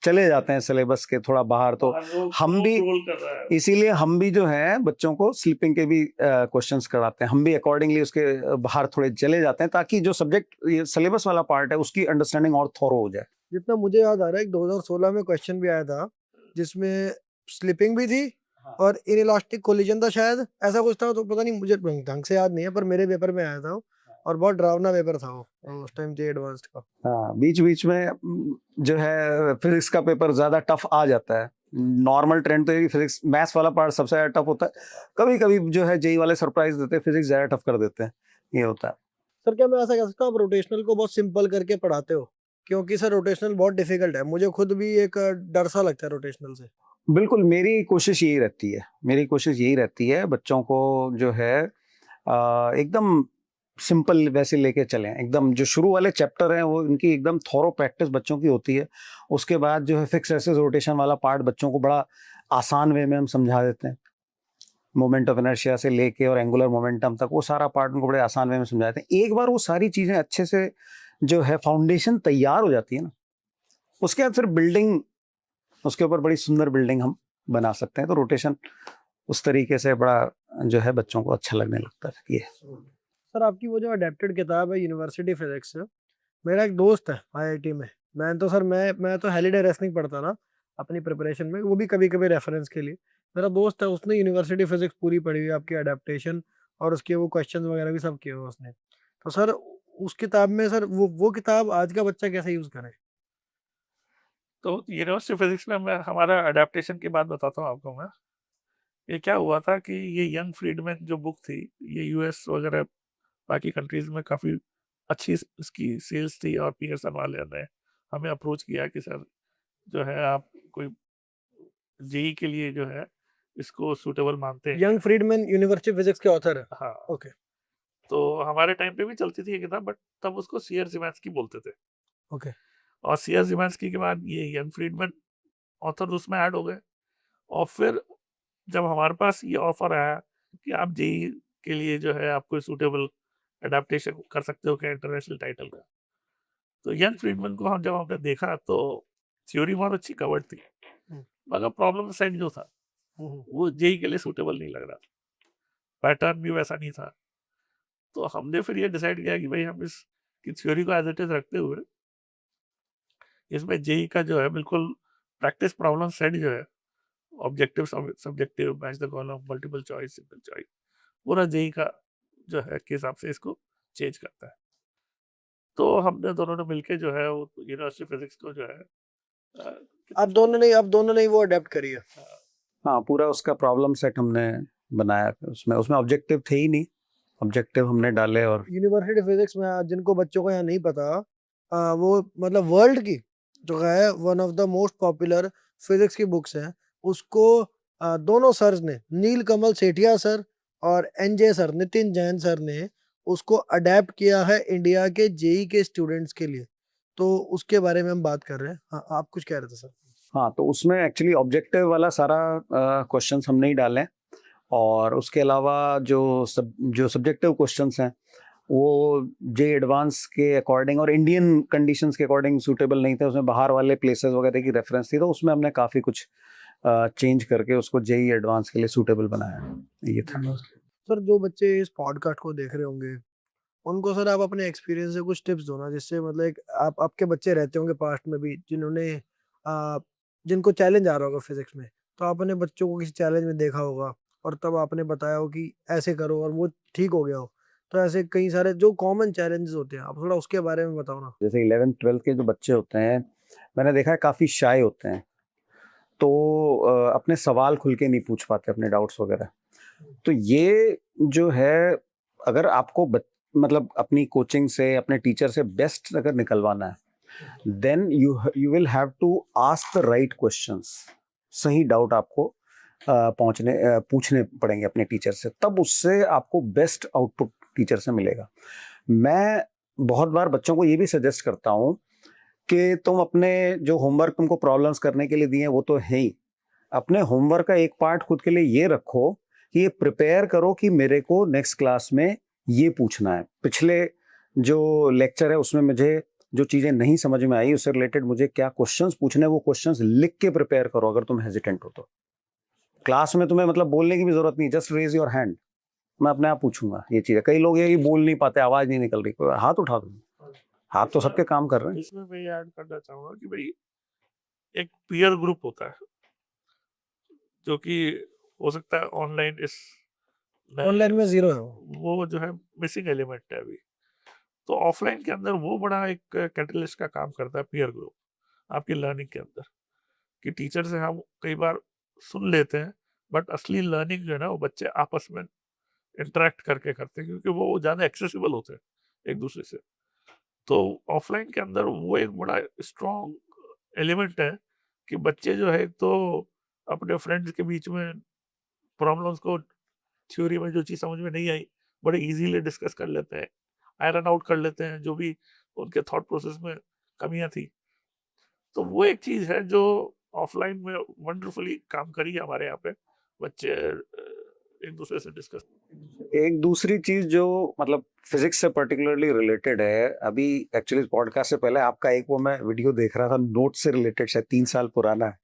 चले जाते हैं सिलेबस के थोड़ा बाहर, तो हम भी रोल कर रहा है। इसीलिए हम भी जो है बच्चों को स्लीपिंग के भी क्वेश्चंस कराते हैं। हम भी अकॉर्डिंगली उसके बाहर थोड़े चले जाते हैं ताकि जो सब्जेक्ट ये सिलेबस वाला पार्ट है उसकी अंडरस्टैंडिंग और थोरो हो जाए। जितना मुझे याद आ रहा है, 2016 में क्वेश्चन भी आया था जिसमें स्लिपिंग भी थी और इनइलास्टिक कोलिजन था शायद, ऐसा कुछ था। तो पता नहीं, मुझे ढंग से याद नहीं है, पर मेरे पेपर में आया था वो, और बहुत डरावना पेपर था वो उस टाइम जे एडवांस्ड का। हाँ, बीच बीच में जो है फिजिक्स का पेपर ज्यादा टफ आ जाता है। नॉर्मल ट्रेंड तो ये फिजिक्स मैथ्स वाला पार्ट सबसे ज्यादा टफ होता है। कभी कभी जो है जेई वाले सरप्राइज देते हैं, फिजिक्स ज्यादा टफ कर देते हैं, ये होता है। सर क्या मैं ऐसा कह सकता हूँ, आप रोटेशनल को बहुत सिंपल करके पढ़ाते हो? क्योंकि सर रोटेशनल बहुत डिफिकल्ट है, मुझे खुद भी एक डर सा लगता है रोटेशनल से। बिल्कुल, मेरी कोशिश यही रहती है, मेरी कोशिश यही रहती है बच्चों को जो है एकदम सिंपल वैसे लेके चलें। एकदम जो शुरू वाले चैप्टर हैं वो इनकी एकदम थॉरो प्रैक्टिस बच्चों की होती है। उसके बाद जो है फिक्स एक्सिस रोटेशन वाला पार्ट बच्चों को बड़ा आसान वे में हम समझा देते हैं। मोमेंट ऑफ इनर्शिया से लेके और एंगुलर मोमेंटम तक वो सारा पार्ट उनको बड़े आसान वे में समझाते हैं। एक बार वो सारी चीजें अच्छे से जो है फाउंडेशन तैयार हो जाती है ना, उसके बाद फिर बिल्डिंग, उसके ऊपर बड़ी सुंदर बिल्डिंग हम बना सकते हैं। तो रोटेशन उस तरीके से बड़ा जो है बच्चों को अच्छा लगने लगता है ये। सर आपकी वो जो अडेप्टेड किताब है यूनिवर्सिटी फिजिक्स से, मेरा एक दोस्त है आईआईटी में, मैं तो सर मैं तो हेलिडे रेसनिंग पढ़ता ना अपनी प्रिपरेशन में, वो भी कभी कभी रेफरेंस के लिए। मेरा दोस्त है, उसने यूनिवर्सिटी फिजिक्स पूरी पढ़ी हुई है, आपकी अडेप्टेशन और उसके वो क्वेश्चंस वगैरह भी सब किए हुए उसने। तो सर उस किताब में सर वो किताब आज का बच्चा कैसे यूज करे? तो यूनिवर्सिटी फिजिक्स में मैं हमारा अडेप्टेशन की बात बताता हूँ आपको मैं। ये क्या हुआ था कि ये यंग फ्रीडमैन जो बुक थी, ये यूएस वगैरह बाकी कंट्रीज में काफ़ी अच्छी इसकी सेल्स थी, और पियर्सन वाले ने हमें अप्रोच किया कि सर जो है आप कोई जेई के लिए जो है इसको सूटेबल मानते हैं। यंग फ्रीडमैन यूनिवर्सिटी फिजिक्स के ऑथर है। हाँ, ओके। तो हमारे टाइम पे भी चलती थी ये किताब, बट तब उसको सीआर ज़िमैन्स्की बोलते थे। ओके। और सीआर ज़िमैन्स्की के बाद ये यंग फ्रीडमैन ऑथर उसमें ऐड हो गए। और फिर जब हमारे पास ये ऑफर आया कि आप जेई के लिए जो है आप कोई सूटेबल एडेप्टेशन कर सकते हो क्या इंटरनेशनल टाइटल का, तो यंग फ्रीडमैन को हम जब हमने देखा तो थ्योरी बहुत अच्छी कवर्ड थी, हम्म, मगर प्रॉब्लम सेट जो था हम्म, वो जेई के लिए सूटेबल नहीं लग रहा, पैटर्न भी वैसा नहीं था। तो हमने फिर ये डिसाइड किया कि भाई हम इसकी थ्योरी को एज इट इज रखते हुए इसमें जेई का जो है बिल्कुल प्रैक्टिस प्रॉब्लम सेट जो है, objective subjective match the column multiple choice single choice, पूरा जेई का जो है के हिसाब से इसको चेंज करता है। तो हमने दोनों ने मिलके जो है वो यूनिवर्सिटी फिजिक्स को जो है आप दोनों ने ही वो अडेप्ट करी है। हाँ, पूरा उसका प्रॉब्लम सेट हमने बनाया। उसमें उसमें ऑब्जेक्टिव थे ही नहीं, ऑब्जेक्टिव हमने डाले। और यूनिवर्सिटी फिजिक्स में जिनको बच्चों को यहाँ नहीं पता, वो मतलब वर्ल्ड की जो है one of the most popular physics की बुक्स है। उसको दोनों सर्स ने, नील कमल सेठिया सर और NJ sir, Nitin Jain sir ने उसको अडेप्ट किया है इंडिया के जेई के स्टूडेंट्स के लिए। तो उसके बारे में हम बात कर रहे हैं। हाँ, आप कुछ कह रहे थे सर। हाँ, तो उसमें एक्चुअली ऑब्जेक्टिव वाला सारा क्वेश्चंस हमने ही डाले हैं। और उसके अलावा जो सब्जेक्टिव क्वेश्चंस हैं वो जे एडवांस के अकॉर्डिंग और इंडियन कंडीशंस के अकॉर्डिंग सूटेबल नहीं थे। उसमें बाहर वाले प्लेसेस वगैरह की रेफरेंस थी, तो उसमें हमने काफ़ी कुछ चेंज करके उसको जेई एडवांस के लिए सूटेबल बनाया। ये था। सर जो बच्चे इस पॉडकास्ट को देख रहे होंगे, उनको सर आप अपने एक्सपीरियंस से कुछ टिप्स दो ना, जिससे मतलब एक आपके बच्चे रहते होंगे पास्ट में भी जिन्होंने जिनको चैलेंज आ रहा होगा फिजिक्स में, तो आपने बच्चों को किसी चैलेंज में देखा होगा और तब आपने बताया हो कि ऐसे करो और वो ठीक हो गया हो। तो ऐसे कई सारे जो कॉमन चैलेंजेस होते हैं, आप थोड़ा उसके बारे में बताओ ना। जैसे 11th 12th के जो बच्चे होते हैं, मैंने देखा है काफ़ी शाय होते हैं। तो अपने सवाल खुल के नहीं पूछ पाते, अपने डाउट्स वगैरह। तो ये जो है, अगर आपको मतलब अपनी कोचिंग से, अपने टीचर से बेस्ट अगर निकलवाना है, then you will have to ask the right questions. सही डाउट आपको पूछने पड़ेंगे अपने टीचर से, तब उससे आपको बेस्ट आउटपुट टीचर से मिलेगा। मैं बहुत बार बच्चों को ये भी सजेस्ट करता हूँ कि तुम अपने जो होमवर्क तुमको प्रॉब्लम्स करने के लिए दिए हैं वो तो है ही, अपने होमवर्क का एक पार्ट खुद के लिए ये रखो कि ये प्रिपेयर करो कि मेरे को नेक्स्ट क्लास में ये पूछना है। पिछले जो लेक्चर है उसमें मुझे जो चीज़ें नहीं समझ में आई उससे रिलेटेड मुझे क्या क्वेश्चंस पूछने हैं, वो क्वेश्चंस लिख के प्रिपेयर करो। अगर तुम हेजिटेंट हो तो क्लास में तुम्हें मतलब बोलने की भी जरूरत नहीं, जस्ट रेज योर हैंड, मैं अपने आप पूछूंगा ये चीज़ है। कई लोग ये बोल नहीं पाते, आवाज़ नहीं निकल रही, कोई हाथ उठा दो, हाथ तो सबके काम कर रहे हैं। इसमें मैं ये ऐड करना चाहूंगा कि भाई एक पीयर ग्रुप होता है जो कि हो सकता है ऑनलाइन ऑनलाइन में जीरो है वो। वो जो है मिसिंग एलिमेंट है अभी। तो ऑफलाइन के अंदर वो बड़ा एक कैटलिस्ट का काम करता है, पीयर ग्रुप, आपकी लर्निंग के अंदर। कि टीचर से हम कई बार सुन लेते हैं, बट असली लर्निंग जो है ना वो बच्चे आपस में इंटरेक्ट करके करते हैं, क्योंकि वो ज़्यादा एक्सेसिबल होते हैं एक दूसरे से। तो ऑफलाइन के अंदर वो एक बड़ा स्ट्रॉन्ग एलिमेंट है कि बच्चे जो है तो अपने फ्रेंड्स के बीच में प्रॉब्लम्स को, थ्योरी में जो चीज़ समझ में नहीं आई, बड़े इजीली डिस्कस कर लेते हैं, आयरन आउट कर लेते हैं जो भी उनके थॉट प्रोसेस में कमियां थी। तो वो एक चीज़ है जो ऑफलाइन में वंडरफुली काम करी है हमारे यहाँ पे। बच्चे एक दूसरे से डिस्कस। एक दूसरी चीज जो मतलब फिजिक्स से पर्टिकुलरली रिलेटेड है, अभी एक्चुअली पॉडकास्ट से पहले आपका एक वो मैं वीडियो देख रहा था, नोट से रिलेटेड, शायद 3 साल पुराना है,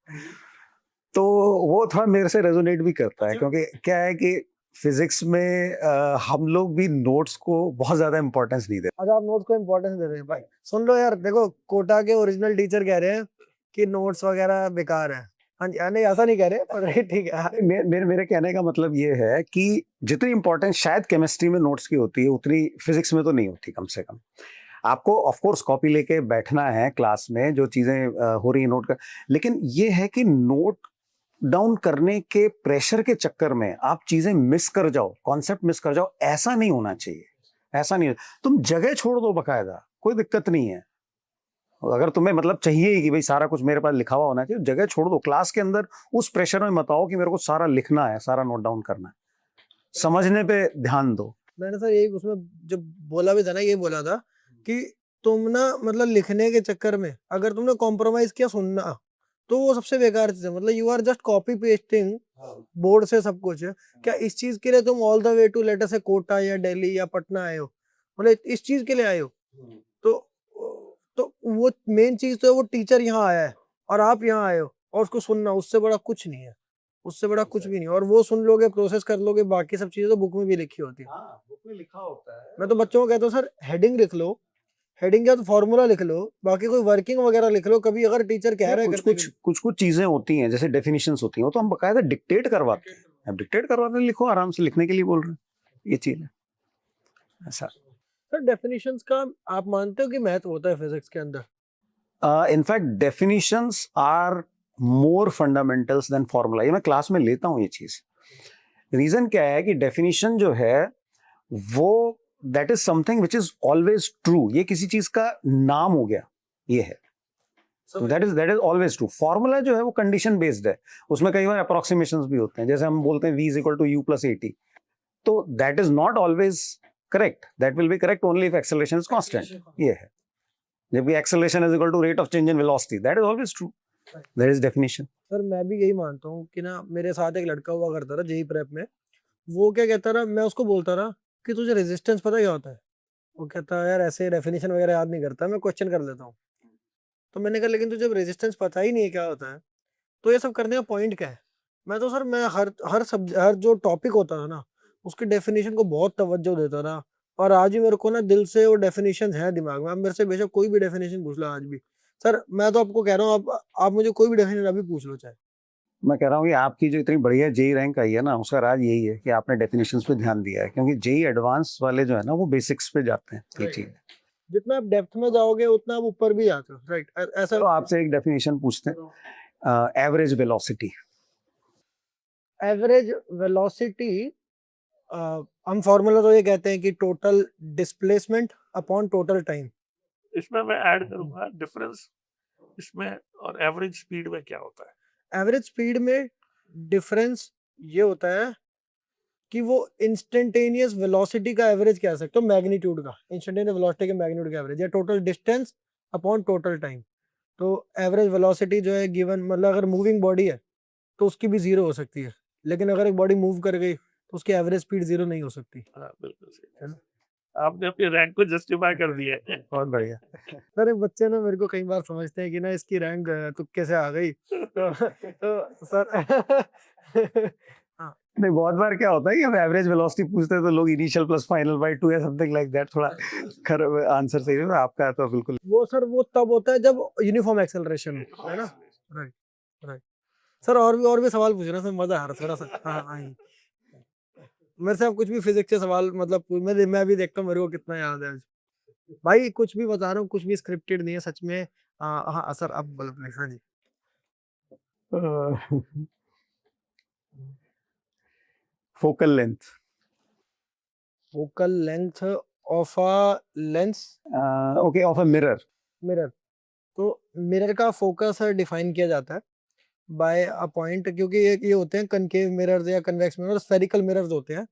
तो वो थोड़ा मेरे से रेजोनेट भी करता है। क्योंकि क्या है कि फिजिक्स में हम लोग भी नोट्स को बहुत ज्यादा इंपॉर्टेंस नहीं देते। आज आप नोट्स को इम्पोर्टेंस दे रहे हैं भाई। सुन लो यार, देखो कोटा के ओरिजिनल टीचर कह रहे हैं कि नोट्स वगैरह बेकार है। हाँ जी, नहीं ऐसा नहीं कह रहे, पर ठीक है। मेरे कहने का मतलब ये है कि जितनी इंपॉर्टेंस शायद केमिस्ट्री में नोट्स की होती है उतनी फिजिक्स में तो नहीं होती। कम से कम आपको ऑफ कोर्स कॉपी लेके बैठना है क्लास में, जो चीजें हो रही है नोट कर, लेकिन ये है कि नोट डाउन करने के प्रेशर के चक्कर में आप चीजें मिस कर जाओ, कॉन्सेप्ट मिस कर जाओ, ऐसा नहीं होना चाहिए। ऐसा नहीं, तुम जगह छोड़ दो बकायदा, कोई दिक्कत नहीं है। अगर तुम्हें मतलब चाहिए ही कि भाई सारा कुछ मेरे पास लिखा हुआ होना चाहिए, जगह छोड़ दो। क्लास के अंदर उस प्रेशर में मत आओ कि मेरे को सारा लिखना है, सारा नोट डाउन करना है, समझने पे ध्यान दो। मैंने सर यही उसमें जब बोला भी था ना, ये बोला था कि तुम ना मतलब लिखने के चक्कर में अगर तुमने कॉम्प्रोमाइज किया सुनना, तो वो सबसे बेकार चीज है। मतलब you are just copy pasting board से सब कुछ। क्या इस चीज के लिए तुम all the way to Latur से कोटा या दिल्ली या पटना आए हो? मतलब इस चीज के लिए आए हो? तो वो मेन चीज तो है, वो टीचर यहाँ आया है और आप यहाँ आए हो और उसको सुनना, उससे बड़ा कुछ नहीं है। उससे बड़ा कुछ भी नहीं। और वो सुन लोगे, प्रोसेस कर लोगे, बाकी सब चीजें तो बुक में भी लिखी होती है। बुक में लिखा होता है। मैं तो बच्चों को कहता हूँ सर हेडिंग लिख लो, हेडिंग का तो फॉर्मूला लिख लो, बाकी कोई वर्किंग वगैरह लिख लो। कभी अगर टीचर कह रहे हैं कुछ चीजें होती हैं जैसे डेफिनेशंस होती हैं, वो तो हम बकायदा डिक्टेट करवाते हैं। अब डिक्टेट करवाते हैं, लिखो, आराम से लिखने के लिए बोल रहे हैं, ये चीज है ऐसा। सर डेफिनेशंस का आप मानते हो कि महत्व होता है फिजिक्स के अंदर? In fact definitions are more fundamentals than formula. ये मैं क्लास में लेता हूँ ये चीज। रीजन क्या है कि डेफिनेशन जो है वो that is something which is always true. ये किसी चीज का नाम हो गया, ये है, that is always true. Formula जो है वो कंडीशन बेस्ड है, उसमें कई बार अप्रोक्सीमेशंस भी होते हैं। जैसे हम बोलते हैं v is equal to u plus 80, तो that is not always correct, that will be correct only if acceleration is constant, ये है। जबकि acceleration is equal to rate of change in velocity, that is always true, that is definition. Sir मैं भी यही मानता हूँ कि ना, मेरे साथ एक लड़का हुआ करता था जेई प्रेप में। वो क्या कहता रहा, मैं उसको बोलता रहा कि तुझे रेजिस्टेंस पता क्या होता है? वो कहता है यार ऐसे डेफिनेशन वगैरह याद नहीं करता, मैं क्वेश्चन कर लेता हूँ। तो मैंने कहा लेकिन तुझे रेजिस्टेंस पता ही नहीं है क्या होता है, तो ये सब करने का पॉइंट क्या है? मैं तो सर मैं हर जो टॉपिक होता था ना, उसके डेफिनेशन को बहुत तवज्जो देता था। और आज भी मेरे को ना दिल से वो डेफिनेशन है दिमाग में। आप मेरे से बेशक कोई भी डेफिनेशन पूछ लो आज भी सर, मैं तो आपको कह रहा हूँ, आप मुझे कोई भी डेफिनेशन अभी पूछ लो चाहे। मैं कह रहा हूँ कि आपकी जो इतनी बढ़िया जेई रैंक आई है ना, उसका राज यही है कि आपने डेफिनेशंस पे ध्यान दिया है। क्योंकि जेई एडवांस वाले जो है ना वो बेसिक्स पे जाते हैं, ये चीज। जितना आप डेप्थ में जाओगे उतना आप ऊपर भी जाते हो, राइट? ऐसा तो आपसे एक डेफिनेशन पूछते हैं एवरेज वेलोसिटी। एवरेज वेलोसिटी, हम फॉर्मूला तो ये कहते हैं कि total displacement upon total time. इसमें मैं ऐड करूंगा डिफरेंस इसमें और एवरेज स्पीड में क्या होता है। एवरेज स्पीड में डिफरेंस ये होता है कि वो इंस्टेंटेनियस वेलोसिटी का एवरेज कह सकते हो, मैग्नीट्यूड का, इंस्टेंटेनियस वेलोसिटी के मैग्नीट्यूड का एवरेज, या total distance upon total time. तो एवरेज वेलोसिटी जो है गिवन, मतलब अगर मूविंग बॉडी है तो उसकी भी जीरो हो सकती है, लेकिन अगर एक बॉडी मूव कर गई तो उसकी एवरेज स्पीड जीरो नहीं हो सकती। हाँ बिल्कुल सही है ना? आपने अपनी रैंक को जस्टिफाई कर दिया है। बहुत बढ़िया। सर एक बच्चे ना मेरे को कई बार समझते हैं कि ना इसकी रैंक तुक्के से आ गई तो सर हाँ, नहीं, बहुत बार क्या होता है कि हम एवरेज वेलोसिटी पूछते हैं तो लोग इनिशियल प्लस फाइनल बाय 2 या समथिंग लाइक दैट, थोड़ा खराब आंसर सही है। आपका तो बिल्कुल वो सर वो तब होता है जब यूनिफॉर्म एक्सेलरेशन हो, है ना? Right, right. सर और भी सवाल पूछ रहे हैं सर, मजा आ रहा है थोड़ा सा। हाँ हाँ हाँ। मेरे से आप कुछ भी फिजिक्स के सवाल मतलब मैं भी देखता हूँ मेरे को कितना याद है आज। भाई कुछ भी बता रहा हूँ, कुछ भी स्क्रिप्टेड नहीं है सच में। हाँ सर, आप बोलो प्लीज। हाँ जी। Focal length. Focal length of a lens, okay, of a mirror. Mirror. तो मिरर का फोकस डिफाइन किया जाता है बाय अ पॉइंट, क्योंकि ये होते हैं कनकेव मिरर्स या कन्वेक्स मिरर, स्फेरिकल मिरर्स होते हैं,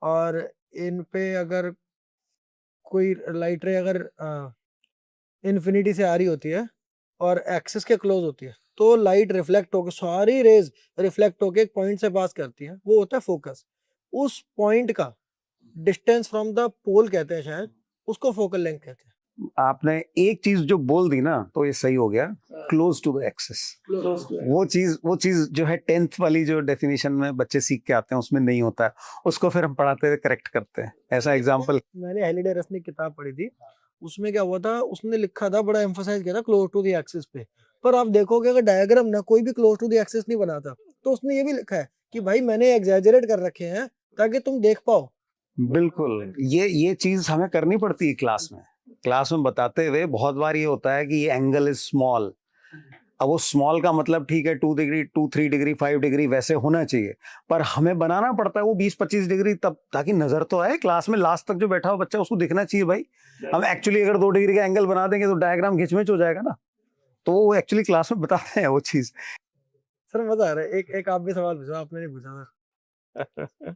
और इन पे अगर कोई लाइट रे अगर इन्फिनिटी से आ रही होती है और एक्सिस के क्लोज होती है, तो लाइट रिफ्लेक्ट होकर, सारी रेज रिफ्लेक्ट होकर एक पॉइंट से पास करती है, वो होता है फोकस। उस पॉइंट का डिस्टेंस फ्रॉम द पोल कहते हैं शायद, उसको फोकल लेंथ कहते हैं। आपने एक चीज जो बोल दी ना तो ये सही हो गया, क्लोज टू द एक्सिस। वो चीज जो है 10th वाली जो डेफिनेशन में बच्चे सीख के आते हैं उसमें नहीं होता है, उसको फिर हम पढ़ाते हुए करेक्ट करते हैं। ऐसा एग्जांपल मैंने हेलिडे रस ने किताब पढ़ी थी, उसमें क्या हुआ था, उसने लिखा था, बड़ा एम्फोसाइज किया था क्लोज टू द एक्सिस पे, पर आप देखोगे अगर डायग्राम ना कोई भी क्लोज टू द एक्सिस नहीं बनाता, तो उसने ये भी लिखा है कि भाई मैंने एग्जैजरेट कर रखे हैं ताकि तुम देख पाओ। बिल्कुल, ये चीज हमें करनी पड़ती है क्लास में बताते हुए। बहुत बार ये होता है कि ये एंगल इज स्मॉल। अब वो स्मॉल का मतलब ठीक है 2 डिग्री, 3 डिग्री, 5 डिग्री वैसे होना चाहिए, पर हमें बनाना पड़ता है वो 20-25 डिग्री तब, ताकि नजर तो आए क्लास में, लास्ट तक जो बैठा हो बच्चा उसको दिखना चाहिए भाई। हम एक्चुअली अगर 2 डिग्री का एंगल बना देंगे तो डायग्राम घिचमिच हो जाएगा ना, तो वो एक्चुअली क्लास में बताते हैं वो चीज। सर मजा आ रहा है, एक आप भी सवाल पूछो, आपने नहीं पूछा था।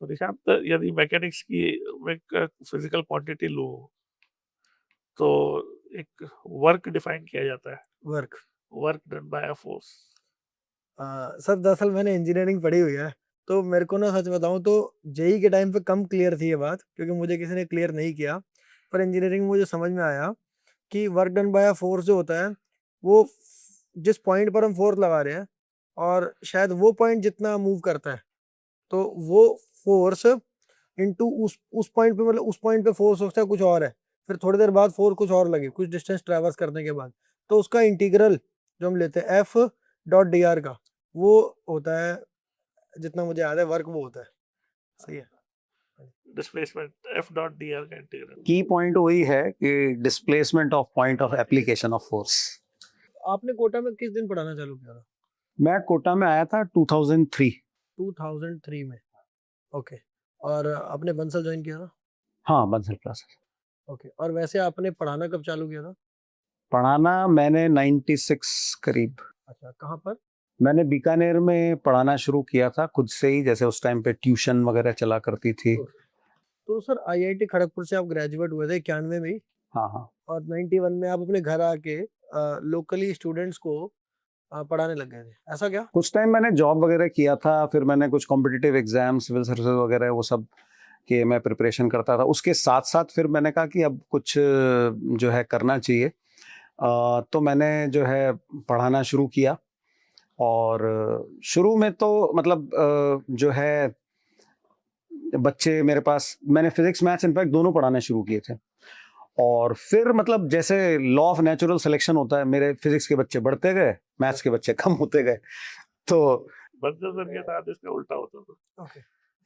तो निशांत, यदि मैकेनिक्स की एक फिजिकल क्वांटिटी लो तो एक वर्क डिफाइन किया जाता है, work, work done by a force. Sir दरअसल मैंने इंजीनियरिंग पढ़ी हुई है, तो मेरे को ना सच बताऊं तो जेई के टाइम पे कम क्लियर थी ये बात, क्योंकि मुझे किसी ने क्लियर नहीं किया, पर इंजीनियरिंग में मुझे समझ में आया कि work done by a force जो होता है, वो जिस पॉइंट पर हम फोर्स लगा रहे हैं, और शायद वो पॉइंट जितना मूव करता है, तो वो फोर्स इनटू उस पॉइंट पे, मतलब उस पॉइंट पे फोर्स होता है कुछ और है, फिर थोड़ी देर बाद फोर्स कुछ और लगे, कुछ डिस्टेंस ट्रैवर्स करने के बाद, तो उसका इंटीग्रल जो हम लेते हैं एफ डॉट डी आर का, वो होता है, जितना मुझे याद है वर्क वो होता है। सही है। Displacement F dot D R का इंटीग्रल। की पॉइंट वही है कि displacement of point of application of force. आपने कोटा में किस दिन पढ़ाना चालू किया था? मैं कोटा में आया था 2003। 2003 में। ओके। और आपने बंसल ज्वाइन किया था? हाँ, बंसल क्लासेस। ओके। और वैसे आपने पढ़ाना कब चालू किया था? पढ़ाना मैंने 96 करीब। अच्छा, कहाँ पर? मैंने बीकानेर में पढ़ाना शुरू किया था खुद से ही, जैसे उस टाइम पे ट्यूशन वगैरह चला करती थी। तो सर आईआईटी खड़गपुर से आप ग्रेजुएट हुए थे 91 में ही, हाँ हाँ, और 91 में आप अपने घर आके लोकली स्टूडेंट्स को पढ़ाने लग गए थे, ऐसा क्या? कुछ टाइम मैंने जॉब वगैरह किया था, फिर मैंने कुछ कॉम्पिटिटिव एग्जाम, सिविल सर्विस वगैरह वो सब के मैं प्रिपरेशन करता था। उसके साथ साथ फिर मैंने कहा कि अब कुछ जो है करना चाहिए, तो मैंने जो है पढ़ाना शुरू किया। और शुरू में तो मतलब जो है बच्चे मेरे पास, मैंने फिजिक्स मैथ्स इनफैक्ट दोनों पढ़ाना शुरू किए थे। और फिर मतलब जैसे लॉ ऑफ नेचुरल सिलेक्शन होता है, मेरे फिजिक्स के बच्चे बढ़ते गए, मैथ्स के बच्चे कम होते गए। तो बंसल सर के साथ इसका उल्टा होता था। ओके।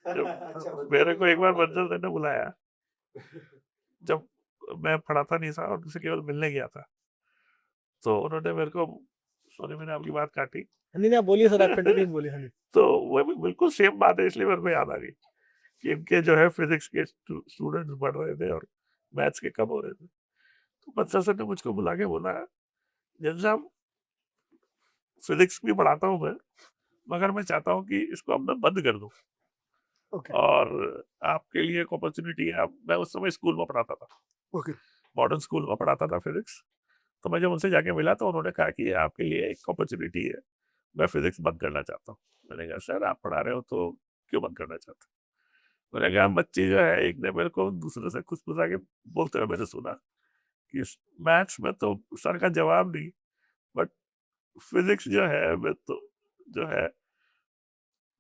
जब मेरे को एक बार बंसल सर ने बुलाया, जब मैं पढ़ाता नहीं था और उनसे केवल मिलने गया था, तो उन्होंने मेरे को सोनी मैंने आपकी बात काटी। नहीं, नहीं, आप बोलिए सर, आप कंटिन्यू बोलिए। हाँ जी। तो वो भी बिल्कुल सेम बात है, इसलिए मेरे को याद आ गई कि इनके जो है फिजिक्स के स्टूडेंट्स बढ़ रहे थे और मैथ्स के कम हो रहे थे। तो बच्चा सर ने मुझको बुला के बोला, जज साहब फिजिक्स भी पढ़ाता हूँ मैं, मगर मैं चाहता हूँ कि इसको अब मैं बंद कर दूं ओके, और आपके लिए एक अपॉर्चुनिटी है। मैं उस समय स्कूल में पढ़ाता था, ओके, मॉडर्न स्कूल में पढ़ाता था फिजिक्स। तो मैं जब उनसे जाके मिला तो उन्होंने कहा कि आपके लिए एक अपॉर्चुनिटी है, मैं फिजिक्स बंद करना चाहता हूँ। मैंने कहा सर आप पढ़ा रहे हो तो क्यों बंद करना चाहते हो? मैंने कहा बच्चे जो है एक ने मेरे को दूसरे से खुशफुसा के बोलते हुए मैंने सुना कि मैथ्स में तो सर का जवाब नहीं, बट फिजिक्स जो है मैं तो जो है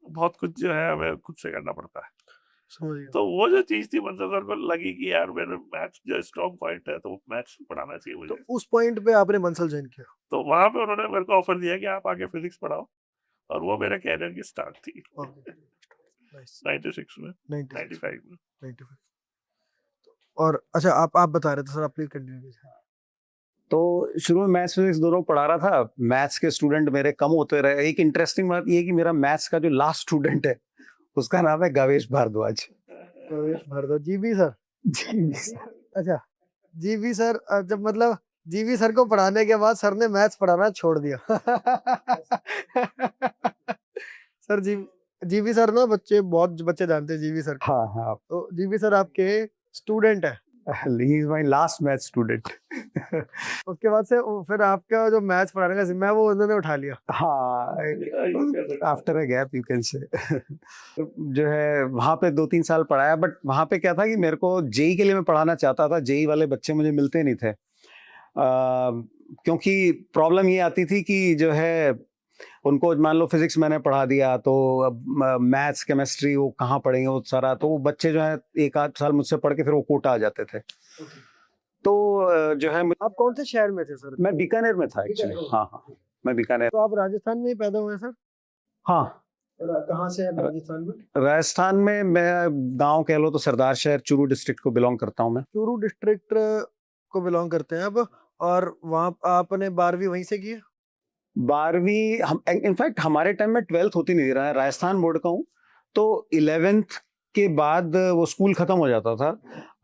बहुत कुछ जो है हमें खुद से करना पड़ता है। समझ गया। तो वो जो चीज थी मंजर सर को लगी कि यार मेरे मैथ्स जो स्ट्रॉन्ग पॉइंट है तो मैथ्स पढ़ाना चाहिए तो मुझे। उस पॉइंट पे आपने बंसल जॉइन किया। तो वहां पे उन्होंने मेरे को ऑफर दिया कि आप आके फिजिक्स पढ़ाओ, और वो मेरे कैरियर की स्टार्ट थी ओके, नाइस। 96 में, 96 95 में। 95। और अच्छा, आप बता रहे थे सर, आप प्लीज कंटिन्यू कीजिए। तो शुरू में मैथ्स फिजिक्स दोनों पढ़ा रहा था। मैथ्स के स्टूडेंट मेरे कम होते रहे। एक इंटरेस्टिंग बात ये है कि मेरा मैथ्स का जो लास्ट स्टूडेंट है उसका नाम है गावेश भारद्वाज। प्रवेश भारद्वाज जीबी सर। जी। अच्छा, जीबी सर, जब मतलब जीबी सर को पढ़ाने के बाद सर ने मैथ्स पढ़ाना छोड़ दिया। सर, जीबी सर ना, बहुत बच्चे जानते हैं जीबी सर को। हाँ हाँ, तो जीबी सर आपके स्टूडेंट है। He is my last math student. उसके बाद से फिर आपका जो मैथ्स पढ़ाने का जिम्मा है वो उन्होंने उठा लिया। हाँ, after a gap you can say. जो है वहाँ पे 2-3 साल पढ़ाया, बट वहाँ पे क्या था कि मेरे को जेई के लिए मैं पढ़ाना चाहता था। जेई वाले बच्चे मुझे मिलते नहीं थे, क्योंकि प्रॉब्लम ये आती थी कि जो है उनको मान लो फिजिक्स मैंने पढ़ा दिया तो अब मैथ्स केमिस्ट्री वो कहाँ पढ़ेंगे वो सारा। तो वो बच्चे जो है 1-8 साल मुझसे पढ़ के फिर वो कोटा आ जाते थे। तो जो है आप कौन से शहर में थे सर? मैं बीकानेर में था एक्चुअली। बीकानेर। हाँ हाँ, मैं बीकानेर। तो आप राजस्थान में ही पैदा हुए सर? हाँ, कहाँ से है राजस्थान में? राजस्थान में मैं गांव कह लो तो सरदार शहर चूरू डिस्ट्रिक्ट को बिलोंग करता हूँ मैं। चूरू डिस्ट्रिक्ट को बिलोंग करते हैं आप, और वहाँ आपने 12वीं वहीं से की है? 12वीं हम इनफैक्ट हमारे टाइम में 12th होती नहीं रहा है, राजस्थान बोर्ड का हूँ। तो 11th के बाद वो स्कूल खत्म हो जाता था।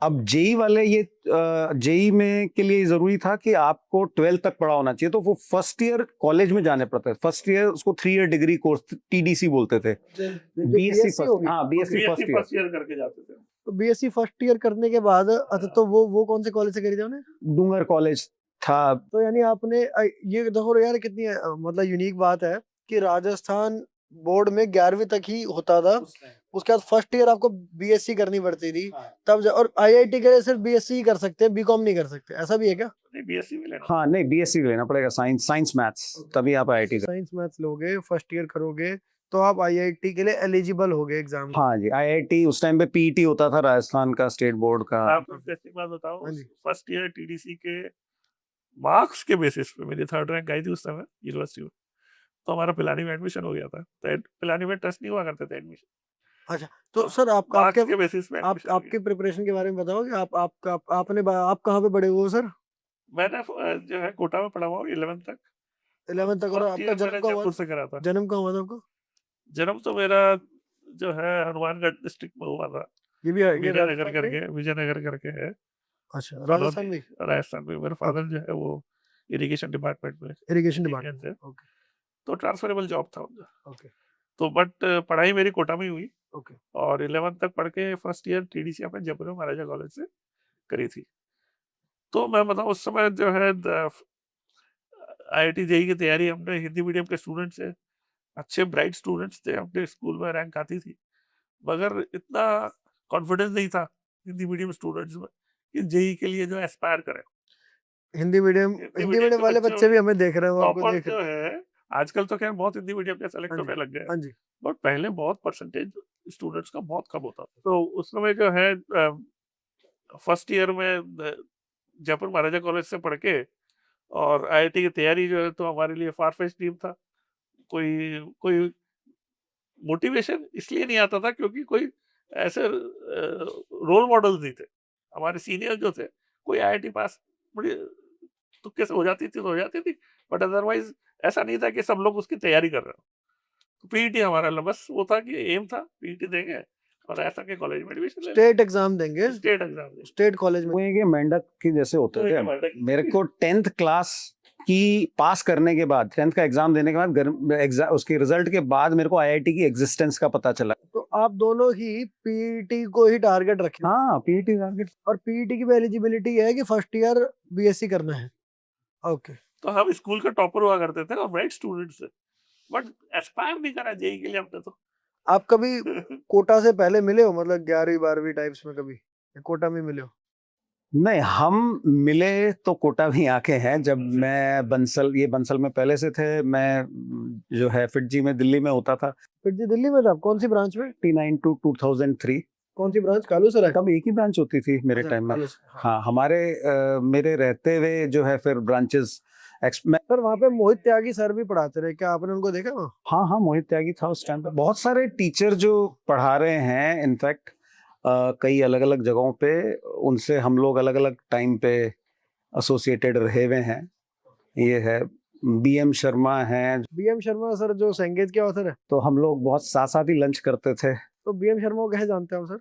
अब जेई वाले ये जेई में के लिए जरूरी था कि आपको 12th तक पढ़ा होना चाहिए। तो वो फर्स्ट ईयर कॉलेज में जाने पड़ता है। फर्स्ट ईयर उसको 3 ईयर डिग्री कोर्स टीडीसी बोलते थे। बीएससी BSc होगी? फर्स्ट, हाँ BSc first year. First year करके जाते थे। तो बीएससी फर्स्ट ईयर करने के बाद, अच्छा, तो वो कौन से कॉलेज से करी थी आपने? डूंगर कॉलेज था। तो यानी आपने ये देखो यार, कितनी मतलब यूनिक बात है कि राजस्थान बोर्ड में 11वीं तक ही होता था, उसके बाद फर्स्ट ईयर आपको बीएससी करनी पड़ती थी। तब और आईआईटी के लिए सिर्फ बीएससी ही कर सकते हैं, बीकॉम नहीं कर सकते, ऐसा भी है क्या? नहीं बीएससी में लेना। हाँ नहीं, बीएससी लेना पड़ेगा, साइंस मैथ्स, तभी आप आईआईटी। साइंस मैथ्स लोगे, फर्स्ट ईयर करोगे, तो आप आईआईटी के लिए एलिजिबल होगे एग्जाम। हाँ जी, आईआईटी उस टाइम पे पीईटी होता था राजस्थान का स्टेट बोर्ड का। आपको इंटरेस्टिंग बात बताऊं, हाँ जी। फर्स्ट ईयर टीडीसी के मार्क्स के बेसिस पे मेरी 3rd रैंक आई थी उस समय यूनिवर्सिटी में, तो हमारा पिलानी में एडमिशन हो गया था। तो पिलानी में टेस्ट नहीं हुआ करते थे एडमिशन, अच्छा, तो सर आपके मार्क्स के बेसिस पे आप एडमिशन हो आपके प्रिपरेशन के बारे में बताओगे? आप कहाँ पे बड़े हुए हो सर? गया। मैंने जो है कोटा में पढ़ा हुआ 11th तक। 11th तक। और फर्स्ट आपका ईयर जन्म मैंने कहाँ हुआ? जयपुर से करा था। जन्म कहाँ हुआ था आपका? जन्म तो मेरा जो है हनुमानगढ़ डिस्ट्रिक्ट में हुआ था, ये भी है, ये विजयनगर राजस्थान में? करके, विजयनगर करके है। अच्छा, राजस्थान में। राजस्थान में मेरे फादर जो है वो इरिगेशन डिपार्टमेंट में इरिगेशन इंजीनियर थे, डिपार्टमेंट। ओके, तो ट्रांसफरेबल जॉब था उनका। ओके, तो बट पढ़ाई मेरी कोटा में ही हुई, ओके। और 11th तक पढ़ के फर्स्ट ईयर टीडीसी अपने जयपुर में महाराजा कॉलेज से करी थी। तो मैं मतलब उस समय जो है आईआईटी जेई की तैयारी हमने हिंदी मीडियम के स्टूडेंट से, अच्छे ब्राइट स्टूडेंट्स थे अपने स्कूल में, रैंक आती थी, मगर इतना कॉन्फिडेंस नहीं था हिंदी मीडियम स्टूडेंट्स में कि जेई के लिए जो एस्पायर करें। हिंदी मीडियम के वाले बच्चे भी हमें देख रहे हो, आपको टॉपर देख जो रहे है आजकल तो खैर बहुत हिंदी मीडियम के सेलेक्ट हाँ जी, होने लग गए, हाँ जी। बट पहले बहुत परसेंटेज स्टूडेंट्स का बहुत कम होता था। तो उस समय जो है फर्स्ट ईयर में जयपुर महाराजा कॉलेज से पढ़ के और आईआईटी की तैयारी जो है तो हमारे लिए फारफेच ड्रीम था। कोई कोई मोटिवेशन इसलिए नहीं आता था क्योंकि कोई ऐसे रोल मॉडल्स नहीं थे। हमारे सीनियर जो थे, कोई आईआईटी पास बड़ी तुक्के से हो जाती थी तो हो जाती थी, बट अदरवाइज ऐसा नहीं था कि सब लोग उसकी तैयारी कर रहे हो। तो पीईटी हमारा बस वो था कि एम था पीईटी देंगे और ऐसा के कॉलेज में एडमिशन ले स्टेट एग्जाम देंगे, स्टेट एग्जाम देंगे। स्टेट कॉलेज में। वो ये मेंढक की जैसे होते वही थे। के मेंढक। मेरे को 10th क्लास की पास करने के बाद 10th का एग्जाम देने के बाद उसके रिजल्ट के बाद मेरे को आईआईटी की एग्जिस्टेंस का पता चला। तो आप दोनों ही पीईटी को ही टारगेट रखे। हाँ, पीईटी टारगेट। और पीईटी की भी एलिजिबिलिटी है कि फर्स्ट ईयर बीएससी करना है। ओके। तो हम स्कूल के टॉपर हुआ करते थे और ब्राइट स्टूडेंट्स थे, बट एस्पायर नहीं करा जेई के लिए हमने तो। आप कभी कोटा से पहले मिले हो, मतलब 11वीं 12वीं टाइप्स में कभी कोटा में मिले हो? नहीं, हम मिले तो कोटा भी आके हैं। जब मैं बंसल में पहले से थे। मैं जो है फिटजी में दिल्ली में होता था। फिर जी दिल्ली में था, कौन सी ब्रांच में? 19 टू 2003। कौन सी ब्रांच? कालू सराय। तब एक ही ब्रांच होती थी मेरे अच्छा, टाइम में। कालू सराय, हाँ। हाँ, मेरे रहते हुए जो है फिर ब्रांचेस सर वहाँ पे मोहित त्यागी सर भी पढ़ाते रहे, क्या आपने उनको देखा वहाँ? हाँ, मोहित त्यागी था उस टाइम पे। बहुत सारे टीचर जो पढ़ा रहे हैं इनफैक्ट कई अलग अलग जगहों पे, उनसे हम लोग अलग अलग टाइम पे एसोसिएटेड रहे हुए हैं। ये है बीएम शर्मा हैं। बीएम शर्मा सर जो संगीत के ऑथर है। तो हम लोग बहुत साथ साथ ही लंच करते थे। तो बीएम शर्मा को कैसे जानते हो सर?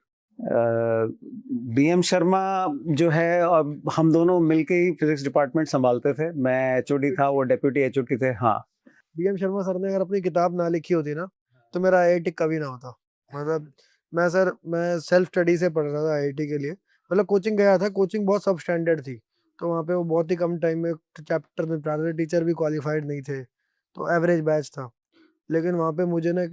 बीएम शर्मा जो है, अब हम दोनों मिलके ही फिजिक्स डिपार्टमेंट संभालते थे। मैं एचओडी था, वो डेप्यूटी एचओडी थे। हाँ, बीएम शर्मा सर ने अगर अपनी किताब ना लिखी होती ना तो मेरा आईआईटी कभी ना होता। मतलब मैं सेल्फ स्टडी से पढ़ रहा था आईआईटी के लिए। मतलब कोचिंग गया था, कोचिंग बहुत सब स्टैंडर्ड थी। तो वहाँ पे वो बहुत ही कम टाइम में चैप्टर निपटा रहे थे, टीचर भी क्वालिफाइड नहीं थे, तो एवरेज बैच था। लेकिन वहाँ पे मुझे ना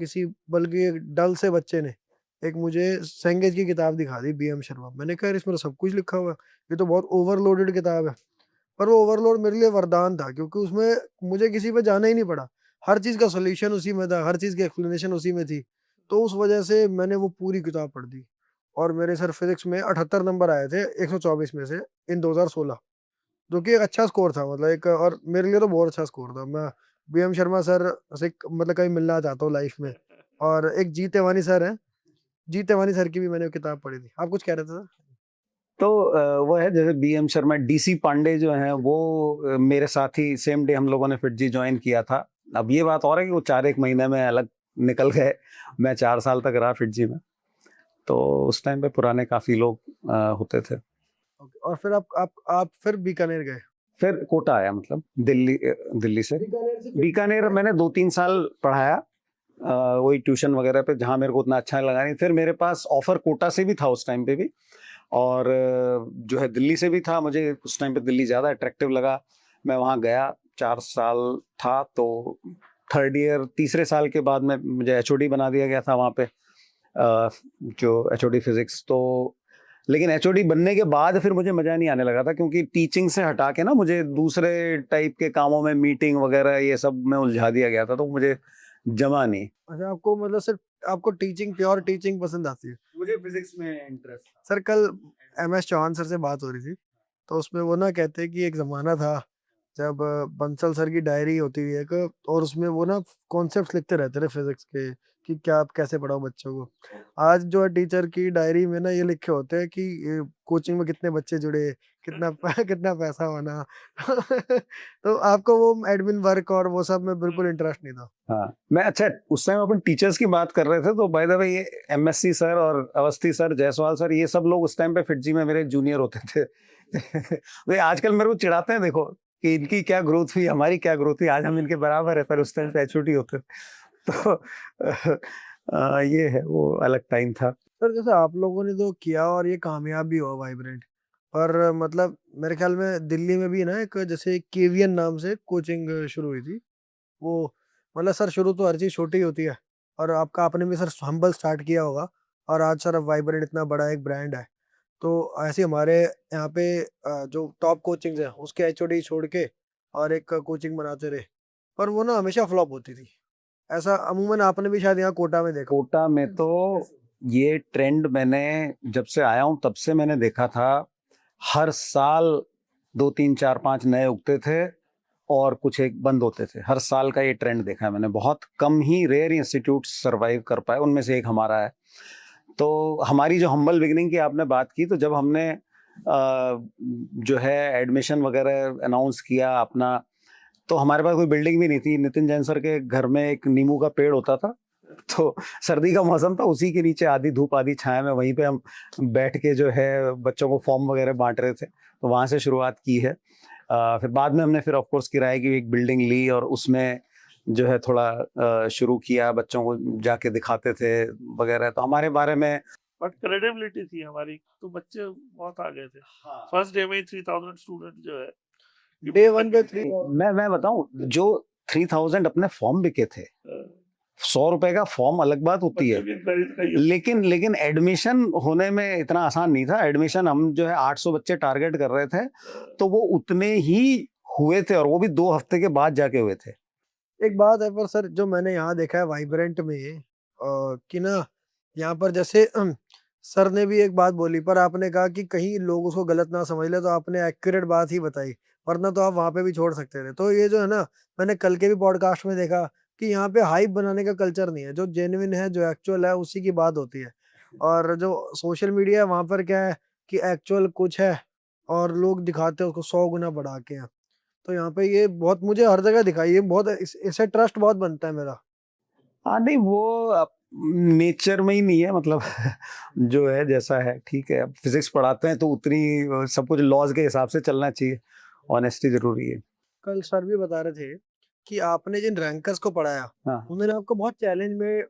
बल्कि एक डल से बच्चे ने एक मुझे सेंगेज की किताब दिखा दी, बीएम शर्मा। मैंने कहा यार इसमें तो सब कुछ लिखा हुआ है, ये तो बहुत ओवरलोडेड किताब है। पर वो ओवरलोड मेरे लिए वरदान था, क्योंकि उसमें मुझे किसी पे जाना ही नहीं पड़ा। हर चीज़ का सॉल्यूशन उसी में था, हर चीज़ की एक्सप्लेनेशन उसी में थी। तो उस वजह से मैंने वो पूरी किताब पढ़ दी। और मेरे सर फिजिक्स में 78 नंबर आए थे 124 में से इन 2016, जो कि एक अच्छा स्कोर था। मतलब एक, और मेरे लिए तो बहुत अच्छा स्कोर था। मैं बीएम शर्मा सर से मतलब कभी मिलना चाहता हूँ लाइफ में। और एक जी तेवानी सर हैं, जी तेवानी सर की भी मैंने किताब पढ़ी थी। आप कुछ कह रहे थे सर? तो वो है जैसे बीएम शर्मा, डीसी पांडे जो हैं वो मेरे साथ ही सेम डे हम लोगों ने फिटजी ज्वाइन किया था। अब ये बात और है कि वो 4 महीने में अलग निकल गए। मैं 4 साल तक रहा फिटजी में। तो उस टाइम पे पुराने काफी लोग होते थे। ओके। और फिर आप फिर बीकानेर गए? फिर कोटा आया, मतलब दिल्ली से बीकानेर से बीकानेर मैंने 2-3 साल पढ़ाया वही ट्यूशन वगैरह पे, जहाँ मेरे को उतना अच्छा लगा नहीं। फिर मेरे पास ऑफर कोटा से भी था उस टाइम पे भी, और जो है दिल्ली से भी था। मुझे उस टाइम पे दिल्ली ज़्यादा अट्रैक्टिव लगा। मैं वहाँ गया, 4 साल था। तो 3rd ईयर, तीसरे साल के बाद में मुझे एचओडी बना दिया गया था वहाँ पे, जो एचओडी फिजिक्स। तो लेकिन एचओडी बनने के बाद फिर मुझे मज़ा नहीं आने लगा था, क्योंकि टीचिंग से हटा के ना मुझे दूसरे टाइप के कामों में, मीटिंग वगैरह ये सब में उलझा दिया गया था। तो मुझे जमा नहीं। अच्छा, आपको मतलब सिर्फ आपको टीचिंग, प्योर टीचिंग पसंद आती है? मुझे फिजिक्स में इंटरेस्ट था। सर कल एमएस चौहान सर से बात हो रही थी, तो उसमें वो ना कहते हैं कि एक ज़माना था जब बंसल सर की डायरी होती है एक, और उसमें वो ना कॉन्सेप्ट्स लिखते रहते थे फिजिक्स के, कि क्या आप कैसे पढ़ाओ बच्चों को। आज जो है टीचर की डायरी में ना ये लिखे होते हैं कि कोचिंग में कितने बच्चे जुड़े, कितना कितना पैसा बना। तो आपको वो एडमिन वर्क और वो सब में बिल्कुल इंटरेस्ट नहीं था? हाँ, मैं अच्छा उस टाइम अपन टीचर्स की बात कर रहे थे, तो बाय द वे ये एमएससी सर और अवस्थी सर, जायसवाल सर, ये सब लोग उस टाइम पे फिटजी में मेरे जूनियर होते थे। वे आजकल मेरे को चिढ़ाते हैं, देखो कि इनकी क्या ग्रोथ हुई, हमारी क्या ग्रोथ हुई, आज हम इनके बराबर है, पर उस टाइम पे एचओडी होते थे। तो ये है, वो अलग टाइम था। सर जैसे आप लोगों ने तो किया और ये कामयाब भी हुआ वाइब्रेंट, पर मतलब मेरे ख्याल में दिल्ली में भी ना एक जैसे केवीएन नाम से कोचिंग शुरू हुई थी। वो मतलब सर शुरू तो हर चीज़ छोटी होती है, और आपका आपने भी सर हम्बल स्टार्ट किया होगा, और आज सर वाइब्रेंट इतना बड़ा एक ब्रांड है। तो ऐसे हमारे यहाँ पे जो टॉप कोचिंग्स हैं उसके एचओडी छोड़ के और एक कोचिंग बनाते रहे, पर वो ना हमेशा फ्लॉप होती थी। ऐसा अमूमन आपने भी शायद यहाँ कोटा में देखा। कोटा में तो ये ट्रेंड मैंने जब से आया हूँ तब से मैंने देखा था। हर साल 2-3-4-5 नए उगते थे और कुछ एक बंद होते थे। हर साल का ये ट्रेंड देखा है मैंने। बहुत कम ही रेयर इंस्टीट्यूट सरवाइव कर पाए, उनमें से एक हमारा है। तो हमारी जो हम्बल बिगिनिंग की आपने बात की, तो जब हमने जो है एडमिशन वगैरह अनाउंस किया अपना, तो हमारे पास कोई बिल्डिंग भी नहीं थी। नितिन जैन सर के घर में एक नींबू का पेड़ होता था, तो सर्दी का मौसम था, उसी के नीचे आधी धूप आधी छाया में वहीं पे हम बैठ के जो है बच्चों को फॉर्म वगैरह बांट रहे थे। तो वहाँ से शुरुआत की है। फिर बाद में हमने फिर ऑफ कोर्स किराए की एक बिल्डिंग ली और उसमें जो है थोड़ा शुरू किया, बच्चों को जाके दिखाते थे वगैरह। तो हमारे बारे में बट क्रेडिबिलिटी थी हमारी, तो बच्चे बहुत आ गए थे। हाँ। फर्स्ट डे में ही 3000 स्टूडेंट जो है डे 1 पे 3000 मैं बताऊं, जो 3000 अपने फॉर्म बिके थे, 100 रुपए का फॉर्म अलग बात होती है, बच्चों की खरीद का ये लेकिन एडमिशन होने में इतना आसान नहीं था। एडमिशन हम जो है 800 बच्चे टारगेट कर रहे थे, तो वो उतने ही हुए थे, और वो भी 2 हफ्ते के बाद जाके हुए थे। एक बात है पर सर, जो मैंने यहाँ देखा है वाइब्रेंट में कि ना यहाँ पर जैसे सर ने भी एक बात बोली, पर आपने कहा कि कहीं लोग उसको गलत ना समझ ले, तो आपने एक्यूरेट बात ही बताई, वरना तो आप वहाँ पे भी छोड़ सकते थे। तो ये जो है ना, मैंने कल के भी पॉडकास्ट में देखा कि यहाँ पे हाइप बनाने का कल्चर नहीं है, जो जेन्युइन है, जो एक्चुअल है, उसी की बात होती है। और जो सोशल मीडिया है, वहाँ पर क्या है कि एक्चुअल कुछ है और लोग दिखाते हैं उसको 100 गुना बढ़ा के। तो यहाँ पे ये बहुत मुझे हर जगह दिखा, ये बहुत इससे ट्रस्ट बहुत बनता है मेरा। हाँ, नहीं वो नेचर में ही नहीं है, मतलब जो है जैसा है ठीक है। अब फिजिक्स पढ़ाते हैं तो उतनी सब कुछ लॉज के हिसाब से चलना चाहिए। ऑनेस्टी जरूरी है। कल सर भी बता रहे थे कि आपने जिन रैंकर्स को पढ़ाया, हाँ, उन्होंने आपको बहुत चैलेंज में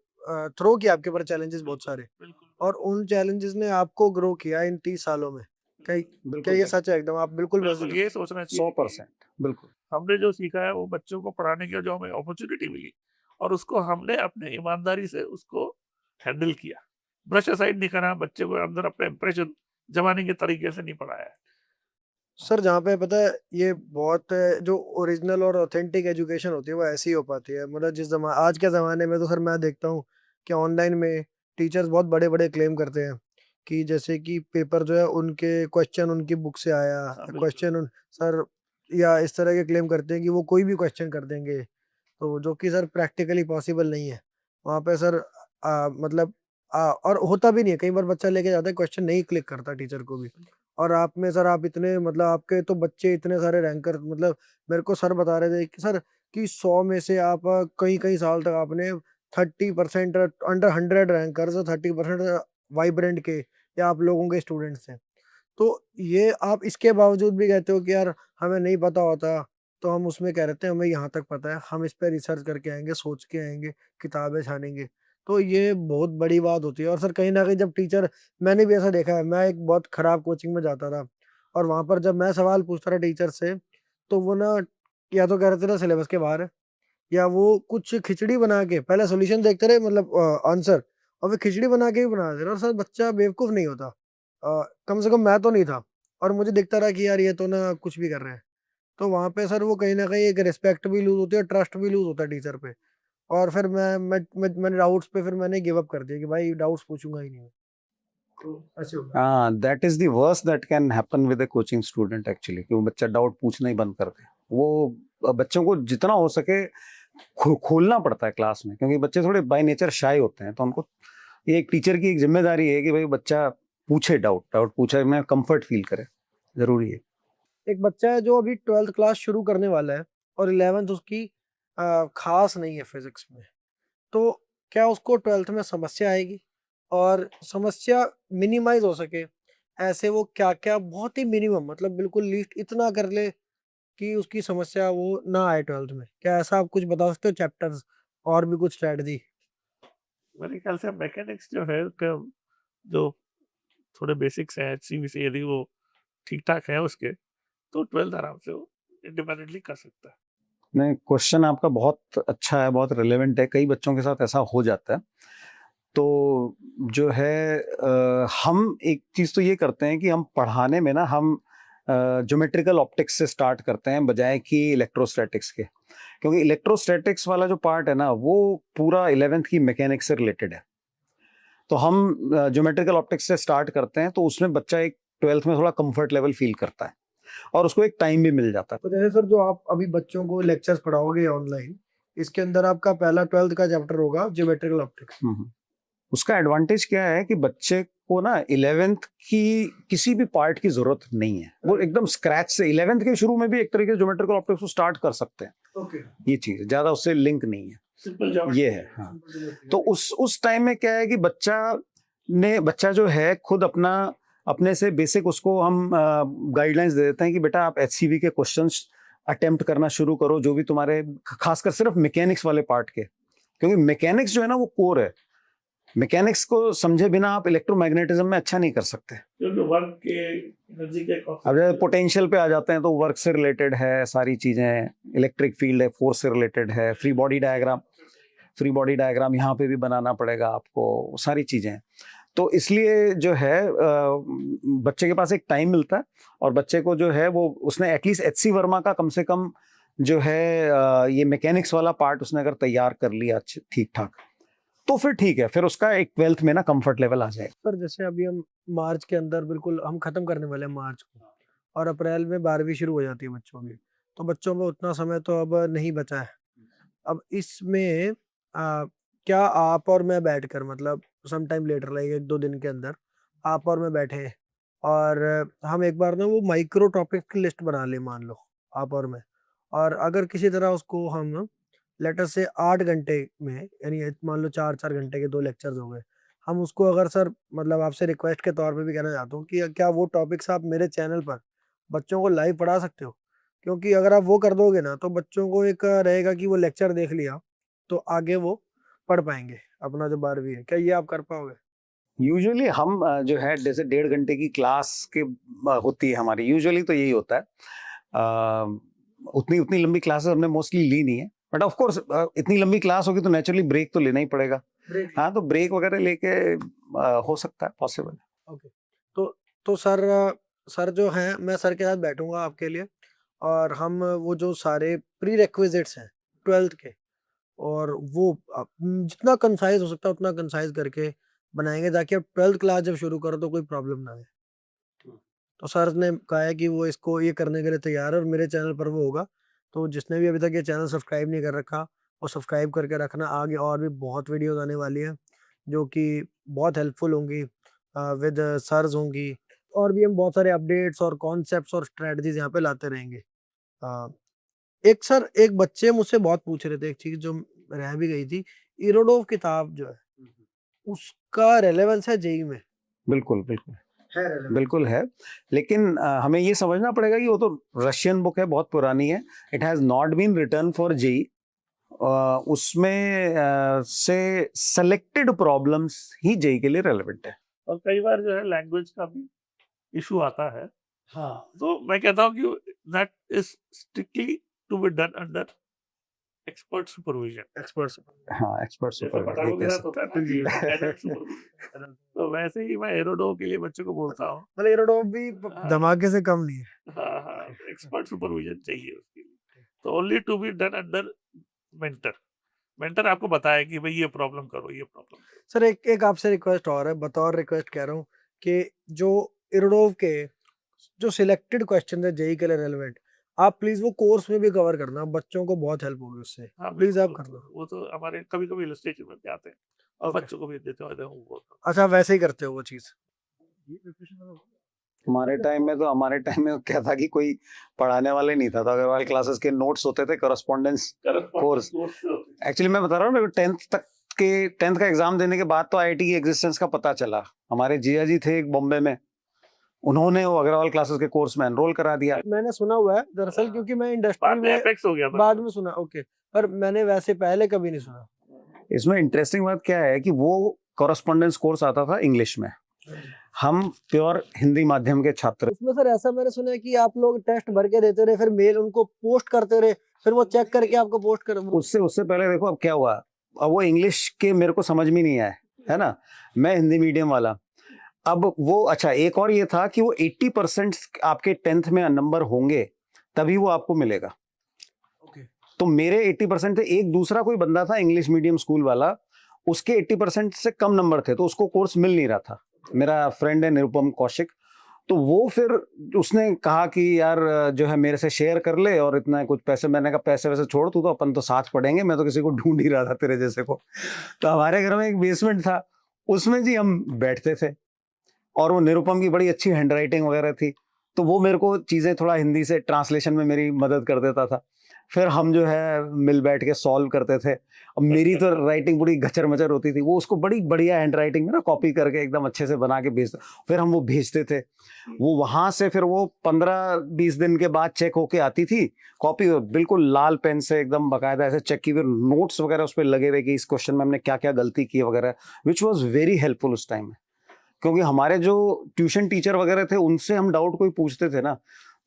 थ्रो किया आपके ऊपर चैलेंजेस बहुत सारे, बिल्कुल और उन चैलेंजेस ने आपको ग्रो किया इन 30 सालों में। क्या क्या बिल्कुल ये सच है एकदम? आप बिल्कुल बिल्कुल वैसे ये सोचना चाहिए कि 100%, बिल्कुल। हमने जो सीखा है वो बच्चों को पढ़ाने की जो हमें अपॉर्चुनिटी मिली, और उसको हमने अपने ईमानदारी से उसको हैंडल किया। ब्रश असाइड नहीं करा, बच्चे को अंदर अपना इंप्रेशन जमाने के तरीके से नहीं पढ़ाया है। सर, जहाँ पे पता है ये बहुत जो ओरिजिनल और ऑथेंटिक एजुकेशन होती है वो ऐसी ही हो पाती है। मतलब आज के ज़माने में तो सर मैं देखता हूँ कि ऑनलाइन में टीचर्स बहुत बड़े-बड़े क्लेम करते हैं कि जैसे कि पेपर जो है उनके क्वेश्चन उनकी बुक से आया, हाँ, बिल्कुल। क्वेश्चन उन सर, या इस तरह के क्लेम करते हैं कि वो कोई भी क्वेश्चन कर देंगे। तो जो कि सर प्रैक्टिकली पॉसिबल नहीं है। वहाँ पे सर मतलब और होता भी नहीं है, कई बार बच्चा लेके जाता है क्वेश्चन नहीं क्लिक करता टीचर को भी। और आप में सर आप इतने मतलब आपके तो बच्चे इतने सारे रैंकर, मतलब मेरे को सर बता रहे थे कि सर कि 100 में से आप कई-कई साल तक आपने 30% अंडर 100 रैंकर्स, 30% वाइब्रेंट के या आप लोगों के स्टूडेंट्स हैं। तो ये आप इसके बावजूद भी कहते हो कि यार हमें नहीं पता होता, तो हम उसमें कह रहे थे हमें यहाँ तक पता है, हम इस पे रिसर्च करके आएँगे, सोच के आएँगे, किताबें छानेंगे। तो ये बहुत बड़ी बात होती है। और सर कहीं न कहीं जब टीचर, मैंने भी ऐसा देखा है, मैं एक बहुत खराब कोचिंग में जाता था और वहाँ पर जब मैं सवाल पूछता था टीचर से, तो वो ना या तो कह रहे थे ना सिलेबस के बाहर है, या वो कुछ खिचड़ी बना के पहले सॉल्यूशन देखते रहे, मतलब आंसर, और फिर खिचड़ी बना के भी बना देते रहे। और सर बच्चा बेवकूफ़ नहीं होता। कम से कम मैं तो नहीं था, और मुझे दिखता रहा कि यार ये तो ना कुछ भी कर रहे हैं। तो वहाँ पे सर वो कहीं न कहीं एक रिस्पेक्ट भी लूज़ होती है, ट्रस्ट भी लूज़ होता है टीचर पे। और फिर मैंने डाउट्स पे फिर मैंने गिव अप कर दिया कि भाई डाउट्स पूछूँगा ही नहीं मैं। तो ऐसे हो गया। That is the worst that can happen with a coaching student actually, कि वो बच्चा डाउट पूछना ही बंद कर दे। वो बच्चों को जितना हो सके खोलना पड़ता है क्लास में, क्योंकि बच्चे थोड़े बाय नेचर शाय होते हैं। तो उनको ये एक टीचर की एक जिम्मेदारी है कि भाई बच्चा पूछे, डाउट पूछे में कंफर्ट फील करे, जरूरी है। एक बच्चा है जो अभी 12th क्लास शुरू करने वाला है और 11th उसकी ख़ास नहीं है फिज़िक्स में। तो क्या उसको 12th में समस्या आएगी? और समस्या मिनिमाइज़ हो सके, ऐसे वो क्या-क्या बहुत ही मिनिमम, मतलब बिल्कुल लीस्ट इतना कर ले कि उसकी समस्या वो ना आए 12th में? क्या ऐसा आप कुछ बता सकते हो चैप्टर्स और भी कुछ स्ट्रैटेजी? मेरे ख्याल से मैकेनिक्स जो है जो थोड़े बेसिक्स हैं एचसीवी से, यदि वो ठीक-ठाक है उसके, तो 12th आराम से वो इंडिपेंडेंटली कर सकता है। नहीं, क्वेश्चन आपका बहुत अच्छा है, बहुत रिलेवेंट है। कई बच्चों के साथ ऐसा हो जाता है। तो जो है हम एक चीज़ तो ये करते हैं कि हम पढ़ाने में ना हम ज्योमेट्रिकल ऑप्टिक्स से स्टार्ट करते हैं बजाय कि इलेक्ट्रोस्टैटिक्स के, क्योंकि इलेक्ट्रोस्टैटिक्स वाला जो पार्ट है ना वो पूरा 11th की मैकेनिक्स से रिलेटेड है। तो हम ज्योमेट्रिकल ऑप्टिक्स से स्टार्ट करते हैं, तो उसमें बच्चा एक 12th में थोड़ा कंफर्ट लेवल फील करता है और उसको एक टाइम भी मिल जाता है। तो जैसे सर जो आप अभी बच्चों को लेक्चर्स पढ़ाओगे ऑनलाइन, इसके अंदर आपका पहला 12th का चैप्टर होगा ज्योमेट्रिकल ऑप्टिक्स। हम्म। उसका एडवांटेज क्या है कि बच्चे को ना 11th की किसी भी पार्ट की जरूरत नहीं है। वो एकदम स्क्रैच से 11th के शुरू में भी एक तरीके से ज्योमेट्रिकल ऑप्टिक्स को स्टार्ट कर सकते हैं। ओके। ये चीज ज्यादा उससे लिंक नहीं है, सिंपल ये है। हाँ, तो उस टाइम में क्या है कि बच्चा जो है खुद अपने से बेसिक उसको हम गाइडलाइंस दे देते हैं कि बेटा आप HCV के क्वेश्चंस अटेम्प्ट करना शुरू करो, जो भी तुम्हारे खासकर सिर्फ मैकेनिक्स वाले पार्ट के, क्योंकि मैकेनिक्स जो है ना वो कोर है। मैकेनिक्स को समझे बिना आप इलेक्ट्रोमैग्नेटिज्म में अच्छा नहीं कर सकते। क्योंकि वर्क के एनर्जी के अब जब पोटेंशियल पे आ जाते हैं तो वर्क से रिलेटेड है सारी चीजें, इलेक्ट्रिक फील्ड है, फोर्स से रिलेटेड है, फ्री बॉडी डायग्राम यहाँ पे भी बनाना पड़ेगा आपको, सारी चीजें हैं। तो इसलिए जो है बच्चे के पास एक टाइम मिलता है, और बच्चे को जो है वो उसने एटलीस्ट HC वर्मा का कम से कम जो है ये मैकेनिक्स वाला पार्ट उसने अगर तैयार कर लिया ठीक ठाक, तो फिर ठीक है, फिर उसका एक 12th में ना कंफर्ट लेवल आ जाए। सर जैसे अभी हम मार्च के अंदर बिल्कुल हम खत्म करने वाले हैं मार्च को, और अप्रैल में 12वीं शुरू हो जाती है बच्चों की, तो बच्चों में उतना समय तो अब नहीं बचा है। अब इसमें क्या आप और मैं बैठकर, मतलब सम टाइम लेटर, लाइक 1-2 दिन के अंदर आप और मैं बैठे और हम एक बार ना वो माइक्रो टॉपिक्स की लिस्ट बना लें, मान लो आप और मैं, और अगर किसी तरह उसको हम लेटर से 8 घंटे में, यानी मान लो 4-4 घंटे के 2 लेक्चर्स हो गए, हम उसको अगर सर मतलब आपसे रिक्वेस्ट के तौर पे भी कहना चाहता हूँ कि क्या वो टॉपिक्स आप मेरे चैनल पर बच्चों को लाइव पढ़ा सकते हो? क्योंकि अगर आप वो कर दोगे ना तो बच्चों को एक रहेगा कि वो लेक्चर देख लिया, तो आगे वो पढ़ पाएँगे अपना जो 12वीं है। क्या ये आप कर पाओगे? यूजुअली हम जो है जैसे 1.5 घंटे की क्लास के होती है हमारी, यूजुअली तो यही होता है। उतनी लंबी क्लासेस हमने मोस्टली ली नहीं है, बट ऑफ कोर्स इतनी लंबी क्लास होगी तो नेचुरली ब्रेक तो लेना ही पड़ेगा। हाँ, तो ब्रेक वगैरह लेके हो सकता है, पॉसिबल। ओके। तो सर जो हैं, मैं सर के साथ बैठूँगा आपके लिए, और हम वो जो सारे प्रीरेक्विजिट्स हैं 12th के, और वो जितना कंसाइज़ हो सकता है उतना कंसाइज़ करके बनाएँगे, ताकि अब 12th क्लास जब शुरू करो तो कोई प्रॉब्लम ना आए। तो सर ने कहा है कि वो इसको ये करने के लिए तैयार है, और मेरे चैनल पर वो होगा। तो जिसने भी अभी तक ये चैनल सब्सक्राइब नहीं कर रखा, वो सब्सक्राइब करके रखना। आगे और भी बहुत वीडियोज़ आने वाली हैं, जो कि बहुत हेल्पफुल होंगी, विद सर्स होंगी, और भी हम बहुत सारे अपडेट्स और कॉन्सेप्ट्स और स्ट्रैटेजीज़ यहाँ पे लाते रहेंगे। अ, एक बच्चे मुझसे बहुत पूछ रहे थे, एक चीज़ जो रह भी गई थी, इरोडोव किताब जो है, उसका रेलेवेंस है जेईई में? बिल्कुल, बिल्कुल। है रेलेवेंस? बिल्कुल है, लेकिन हमें ये समझना पड़ेगा कि वो तो रशियन बुक है, बहुत पुरानी है। It has not been written for JEE. उसमें से सेलेक्टेड प्रॉब्लम्स ही जेईई के लिए रेलेवेंट है। और कई बार जो है लैंग्वेज का भी इशू आता है, हाँ। तो मैं कहता हूँ कि that is strictly to be done under expert supervision. Experts. हाँ, एक्सपर्ट जैसे सुपरवाइजर पटाखों के कह साथ होता है ना कि एडल्ट सुपरविजन, तो वैसे ही मैं एरोडो के लिए बच्चों को बोलता हूँ। मतलब इरोडोव भी हाँ, धमाके से कम नहीं है। हाँ, हाँ, एक्सपर्ट सुपरविजन चाहिए उसके लिए। तो only to be done under mentor. Mentor आपको बताए कि भाई ये प्रॉब्लम करो, ये प्रॉब्लम करो। सर एक आपसे रिक्वेस्ट और है, बतौर रिक्वेस्ट कह रहा हूँ कि जो इरोडोव के जो सिलेक्टेड क्वेश्चन है जेईई के लिए रेलेवेंट, आप प्लीज वो कोर्स में भी कवर करना, बच्चों को बहुत हेल्प होगी उससे। हाँ, प्लीज आप बिल्कुल, कर दो। वो तो हमारे कभी-कभी इलस्ट्रेशन में भी आते हैं और ओके। बच्चों को भी देते हैं, होमवर्क। अच्छा, वैसे ही करते हो वो चीज़? हमारे टाइम में क्या था कि कोई पढ़ाने वाले नहीं था, तो अग्रवाल क्लासेस के नोट्स होते थे, कोरस्पॉन्डेंस कोर्स। एक्चुअली मैं बता रहा हूँ, 10th का एग्जाम देने के बाद तो आईआईटी की एग्जिस्टेंस का पता चला। हमारे जिया जी थे एक बॉम्बे में, उन्होंने वो अग्रवाल क्लासेस के कोर्स में एनरोल करा दिया। मैंने सुना हुआ है दरअसल, क्योंकि मैं इंडस्ट्री बाद में में एपेक्स हो गया था। बाद में सुना। ओके, पर मैंने वैसे पहले कभी नहीं सुना। इसमें इंटरेस्टिंग बात क्या है कि वो कोरस्पॉन्डेंस कोर्स आता था इंग्लिश में, हम प्योर हिंदी माध्यम के छात्र। उसमें सर ऐसा मैंने सुना है कि आप लोग टेस्ट भर के देते रहे, फिर मेल उनको पोस्ट करते रहे, फिर वो चेक करके आपको पोस्ट कर। उससे पहले देखो अब क्या हुआ, अब वो इंग्लिश के मेरे को समझ में नहीं आया, है ना, मैं हिंदी मीडियम वाला। अब वो अच्छा, एक और ये था कि वो 80% आपके 10th में नंबर होंगे तभी वो आपको मिलेगा। तो मेरे 80% थे, एक दूसरा कोई बंदा था इंग्लिश मीडियम स्कूल वाला, उसके 80% से कम नंबर थे, तो उसको कोर्स मिल नहीं रहा था। मेरा फ्रेंड है निरुपम कौशिक, तो वो फिर उसने कहा कि यार जो है मेरे से शेयर कर ले और इतना कुछ पैसे। मैंने कहा पैसे वैसे छोड़, तू तो अपन तो साथ पढ़ेंगे, मैं तो किसी को ढूंढ ही रहा था तेरे जैसे को। तो हमारे घर में एक बेसमेंट था, उसमें जी हम बैठते थे, और वो निरुपम की बड़ी अच्छी हैंडराइटिंग वगैरह थी, तो वो मेरे को चीज़ें थोड़ा हिंदी से ट्रांसलेशन में मेरी मदद कर देता था। फिर हम जो है मिल बैठ के सॉल्व करते थे। अब मेरी तो राइटिंग पूरी गचर मचर होती थी, वो उसको बड़ी बढ़िया हैंड राइटिंग में ना कॉपी करके एकदम अच्छे से बना के भेजते, फिर हम वो भेजते थे। वो वहां से फिर वो 15-20 दिन के बाद चेक होके आती थी कॉपी, बिल्कुल लाल पेन से एकदम बकायदा ऐसे चेक की, फिर नोट्स वगैरह उस पर लगे हुए कि इस क्वेश्चन में हमने क्या क्या गलती की वगैरह, विच वॉज वेरी हेल्पफुल उस टाइम में। क्योंकि हमारे जो ट्यूशन टीचर वगैरह थे उनसे हम डाउट कोई पूछते थे ना,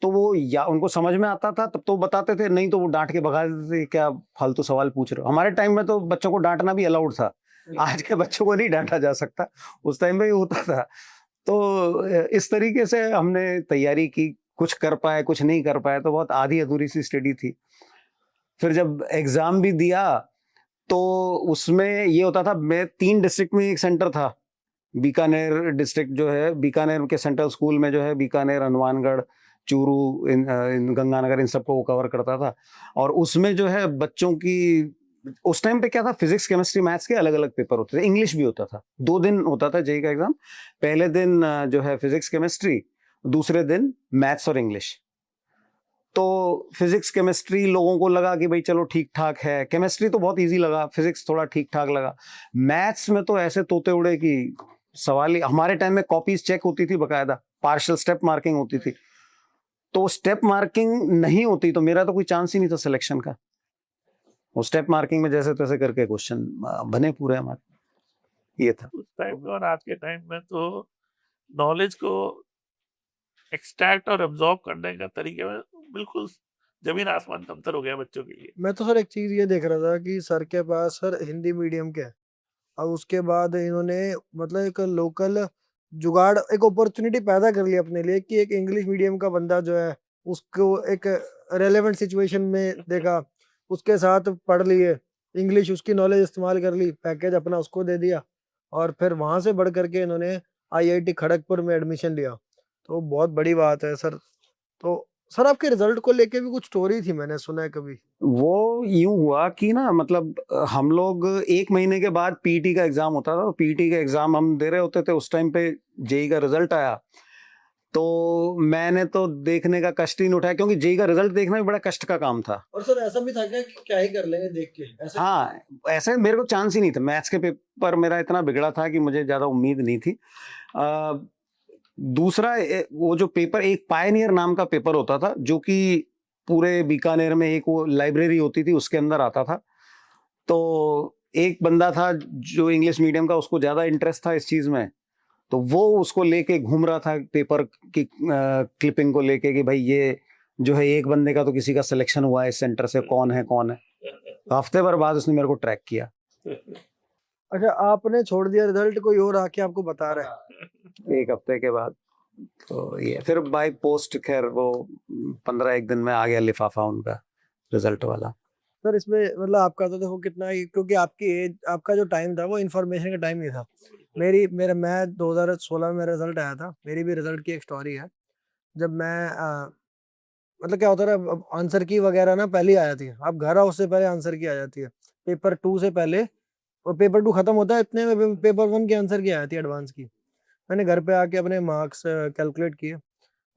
तो वो या उनको समझ में आता था तब तो बताते थे, नहीं तो वो डांट के भगा देते थे, क्या फालतू सवाल पूछ रहे हो। हमारे टाइम में तो बच्चों को डांटना भी अलाउड था, आज के बच्चों को नहीं डांटा जा सकता, उस टाइम में ही होता था। तो इस तरीके से हमने तैयारी की, कुछ कर पाए कुछ नहीं कर पाए, तो बहुत आधी अधूरी सी स्टडी थी। फिर जब एग्जाम भी दिया तो उसमें ये होता था, मैं 3 डिस्ट्रिक्ट में एक सेंटर था, बीकानेर डिस्ट्रिक्ट जो है, बीकानेर के सेंट्रल स्कूल में जो है बीकानेर, हनुमानगढ़, चूरू, इन गंगानगर, इन सबको वो कवर करता था। और उसमें जो है बच्चों की, उस टाइम पे क्या था, फिजिक्स केमिस्ट्री मैथ्स के अलग अलग पेपर होते थे, इंग्लिश भी होता था, 2 दिन होता था जेईई का एग्जाम। पहले दिन जो है फिजिक्स केमिस्ट्री, दूसरे दिन मैथ्स और इंग्लिश। तो फिजिक्स केमिस्ट्री लोगों को लगा कि भाई चलो ठीक ठाक है, केमिस्ट्री तो बहुत इजी लगा, फिजिक्स थोड़ा ठीक ठाक लगा। मैथ्स में तो ऐसे तोते उड़े कि सवाल ही, हमारे टाइम में कॉपीज चेक होती थी बकायदा, पार्शियल स्टेप मार्किंग होती थी, तो स्टेप मार्किंग नहीं होती तो मेरा तो कोई चांस ही नहीं था सिलेक्शन का। वो स्टेप मार्किंग में जैसे तैसे करके क्वेश्चन बने पूरे हमारे, ये था उस टाइम में और आज के टाइम में तो नॉलेज को एक्सट्रैक्ट और एब्जॉर्ब करने का तरीके में बिल्कुल जमीन आसमान का अंतर हो गया बच्चों के लिए। मैं तो सर एक चीज़ ये देख रहा था कि सर के पास सर हिंदी मीडियम के है, और उसके बाद इन्होंने मतलब एक लोकल जुगाड़, एक अपॉर्चुनिटी पैदा कर ली अपने लिए कि एक इंग्लिश मीडियम का बंदा जो है उसको एक रेलेवेंट सिचुएशन में देखा, उसके साथ पढ़ लिए, इंग्लिश उसकी नॉलेज इस्तेमाल कर ली, पैकेज अपना उसको दे दिया, और फिर वहाँ से बढ़ करके इन्होंने आईआईटी खड़गपुर में एडमिशन लिया। तो बहुत बड़ी बात है सर। तो सर आपके रिजल्ट को लेके भी कुछ स्टोरी थी, मैंने सुना है कभी। वो यूं हुआ कि ना, मतलब हम लोग 1 महीने के बाद पीटी का एग्जाम होता था, तो पीटी का एग्जाम हम दे रहे होते थे, उस टाइम पे जेई का रिजल्ट आया, तो मैंने तो देखने का कष्ट ही नहीं उठाया, क्योंकि जेई का रिजल्ट देखना भी बड़ा कष्ट का काम था। और सर ऐसा भी था क्या कि क्या ही कर लेंगे देख के, ऐसा? हाँ, ऐसे मेरे को चांस ही नहीं था, मैथ्स के पेपर मेरा इतना बिगड़ा था कि मुझे ज्यादा उम्मीद नहीं थी। दूसरा वो जो पेपर, एक पायनियर नाम का पेपर होता था, जो कि पूरे बीकानेर में एक वो लाइब्रेरी होती थी, उसके अंदर आता था। तो एक बंदा था जो इंग्लिश मीडियम का, उसको ज्यादा इंटरेस्ट था इस चीज में, तो वो उसको लेके घूम रहा था पेपर की क्लिपिंग को लेके कि भाई ये जो है एक बंदे का तो किसी का सिलेक्शन हुआ है इस सेंटर से, कौन है कौन है। तो हफ्ते भर बाद उसने मेरे को ट्रैक किया। अच्छा, आपने छोड़ दिया रिजल्ट, कोई और आके आपको बता रहा है? 1 हफ्ते के बाद तो ये फिर बाय पोस्ट, खैर वो 15-1 दिन में आ गया लिफाफा उनका रिजल्ट वाला। सर इसमें मतलब आपका तो देखो कितना ही, क्योंकि आपकी एज, आपका जो टाइम था वो इन्फॉर्मेशन का टाइम नहीं था। मैं 2016 में मेरा रिजल्ट आया था, मेरी भी रिजल्ट की एक स्टोरी है। जब मैं मतलब क्या होता है, आंसर की वगैरह ना पहले ही आ जाती है, आप घर आओ उससे पहले आंसर की आ जाती है, पेपर 2 से पहले, और पेपर 2 खत्म होता है इतने में पेपर 1 की आंसर की आ जाती है एडवांस की। मैंने घर पे आके अपने मार्क्स कैलकुलेट किए,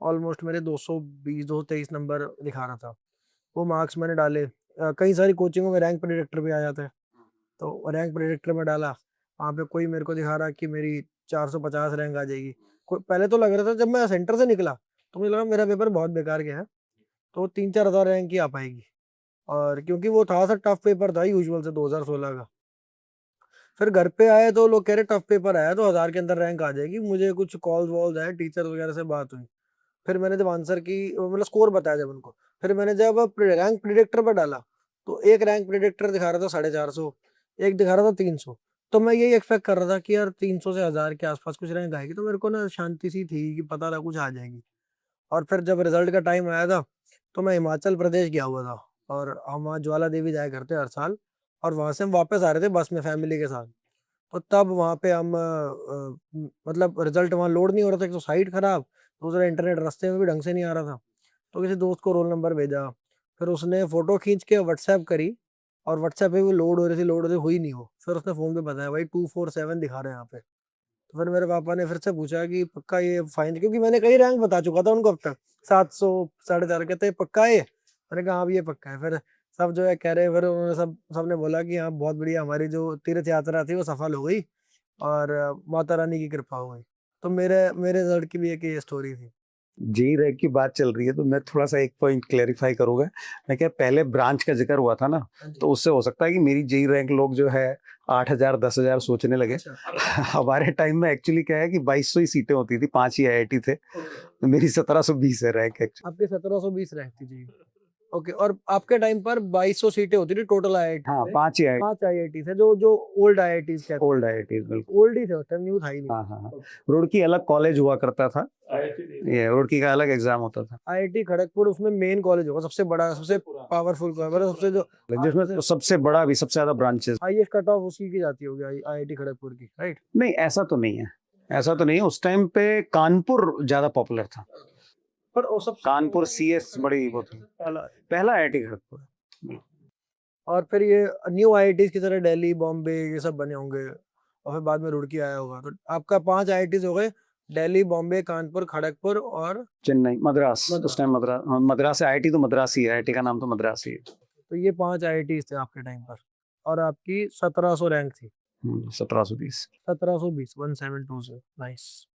ऑलमोस्ट मेरे 220 223 नंबर दिखा रहा था। वो मार्क्स मैंने डाले, कई सारी कोचिंगों में रैंक प्रेडिक्टर भी आ जाता है, तो रैंक प्रेडिक्टर में डाला, वहाँ पे कोई मेरे को दिखा रहा कि मेरी 450 रैंक आ जाएगी। पहले तो लग रहा था, जब मैं सेंटर से निकला तो मुझे लगा मेरा पेपर बहुत बेकार गया है, तो 3-4 हज़ार रैंक ही आ पाएगी, और क्योंकि वो थोड़ा सा टफ पेपर था यूजुअल से 2016 का। फिर घर पे आए तो लोग कह रहे टफ पेपर आया तो 1000 के अंदर रैंक आ जाएगी, मुझे कुछ कॉल्स वॉल्स आए, टीचर वगैरह से बात हुई। फिर मैंने जब आंसर की मतलब स्कोर बताया जब उनको, फिर मैंने जब रैंक प्रेडिक्टर पर डाला, तो एक रैंक प्रेडिक्टर दिखा रहा था 450, एक दिखा रहा था 300। तो मैं यही एक्सपेक्ट कर रहा था कि यार 300 से 1000 के आसपास कुछ रैंक आएगी, तो मेरे को ना शांति सी थी कि पता था कुछ आ जाएगी। और फिर जब रिजल्ट का टाइम आया था, तो मैं हिमाचल प्रदेश गया हुआ था, और हम वहाँ ज्वाला देवी जाया करते हर साल, और वहाँ से हम वापस आ रहे थे बस में फैमिली के साथ। तो तब वहाँ पे हम मतलब रिजल्ट वहाँ लोड नहीं हो रहा था, एक तो साइट खराब, दूसरा इंटरनेट रास्ते में भी ढंग से नहीं आ रहा था। तो किसी दोस्त को रोल नंबर भेजा, फिर उसने फोटो खींच के व्हाट्सएप करी, और व्हाट्सएप पे वो लोड हो रही थी, लोड हो रही हुई नहीं वो, फिर उसने फ़ोन पे बताया भाई 247 दिखा रहे हैं यहाँ पे। तो फिर मेरे पापा ने फिर से पूछा कि पक्का ये फाइन, क्योंकि मैंने कई रैंक बता चुका था उनको अब तक, 700 450, कहते पक्का है? मैंने कहा हाँ ये पक्का है। फिर सब जो है कह रहे, फिर उन्होंने सबने बोला कि हाँ बहुत बढ़िया, हमारी जो तीर्थ यात्रा थी वो सफल हो गई और माता रानी की कृपा हो गई। तो मेरे मेरे रिजल्ट की भी एक ये स्टोरी थी। जेई रैंक की बात चल रही है तो मैं थोड़ा सा एक पॉइंट क्लेरिफाई करूंगा। मैं क्या, पहले ब्रांच का जिक्र हुआ था ना, हाँ जी। तो उससे हो सकता है कि मेरी जेई रैंक लोग जो है 8,000 10,000 सोचने लगे। अच्छा। हमारे टाइम में एक्चुअली क्या है कि 2200 ही सीटें होती थी, 5 ही आईआईटी थे, ओके। तो मेरी 1720 है रैंक एक्चुअली। आपके 1720 रैंक थी जी। ओके, और आपके टाइम पर 2200 सीटें होती थी टोटल आईआईटी हाँ में। 5 ही आई 5 आईआईटी थे, जो ओल्ड आईआईटीज कहते ओल्ड आईआईटी बिल्कुल। हैं। ओल्ड ही थे उस टाइम, न्यू था ही नहीं। हाँ हाँ हाँ, रुड़की अलग कॉलेज हुआ करता था, ये रुड़की का अलग एग्जाम होता था, आईआईटी खड़गपुर उसमें मेन कॉलेज होगा, सबसे बड़ा, सबसे पावरफुल कॉलेज, सबसे जो जिसमें से सबसे बड़ा भी, सबसे ज्यादा ब्रांचेस। हाईएस्ट कट ऑफ उसी की जाती होगी, आईआईटी खड़गपुर की, राइट? नहीं ऐसा तो नहीं है, ऐसा तो नहीं है। उस टाइम पे कानपुर ज्यादा पॉपुलर था, पर वो सब कानपुर सीएस बड़ी वो थी, पहला आईआईटी खड़गपुर। और फिर ये न्यू आईआईटीज की तरह दिल्ली, बॉम्बे ये सब बने होंगे, और फिर बाद में रुड़की आया होगा। तो आपका 5 आईआईटीज हो गए, दिल्ली, बॉम्बे, कानपुर, खड़गपुर और चेन्नई, मद्रास। उस टाइम मद्रास, मद्रास आईआईटी तो मद्रास ही है, आईआईटी का नाम तो मद्रास ही है। तो ये 5 आईआईटीज थे आपके टाइम पर, और आपकी 1700 रैंक थी। 1720। 1720, 1720, नाइस।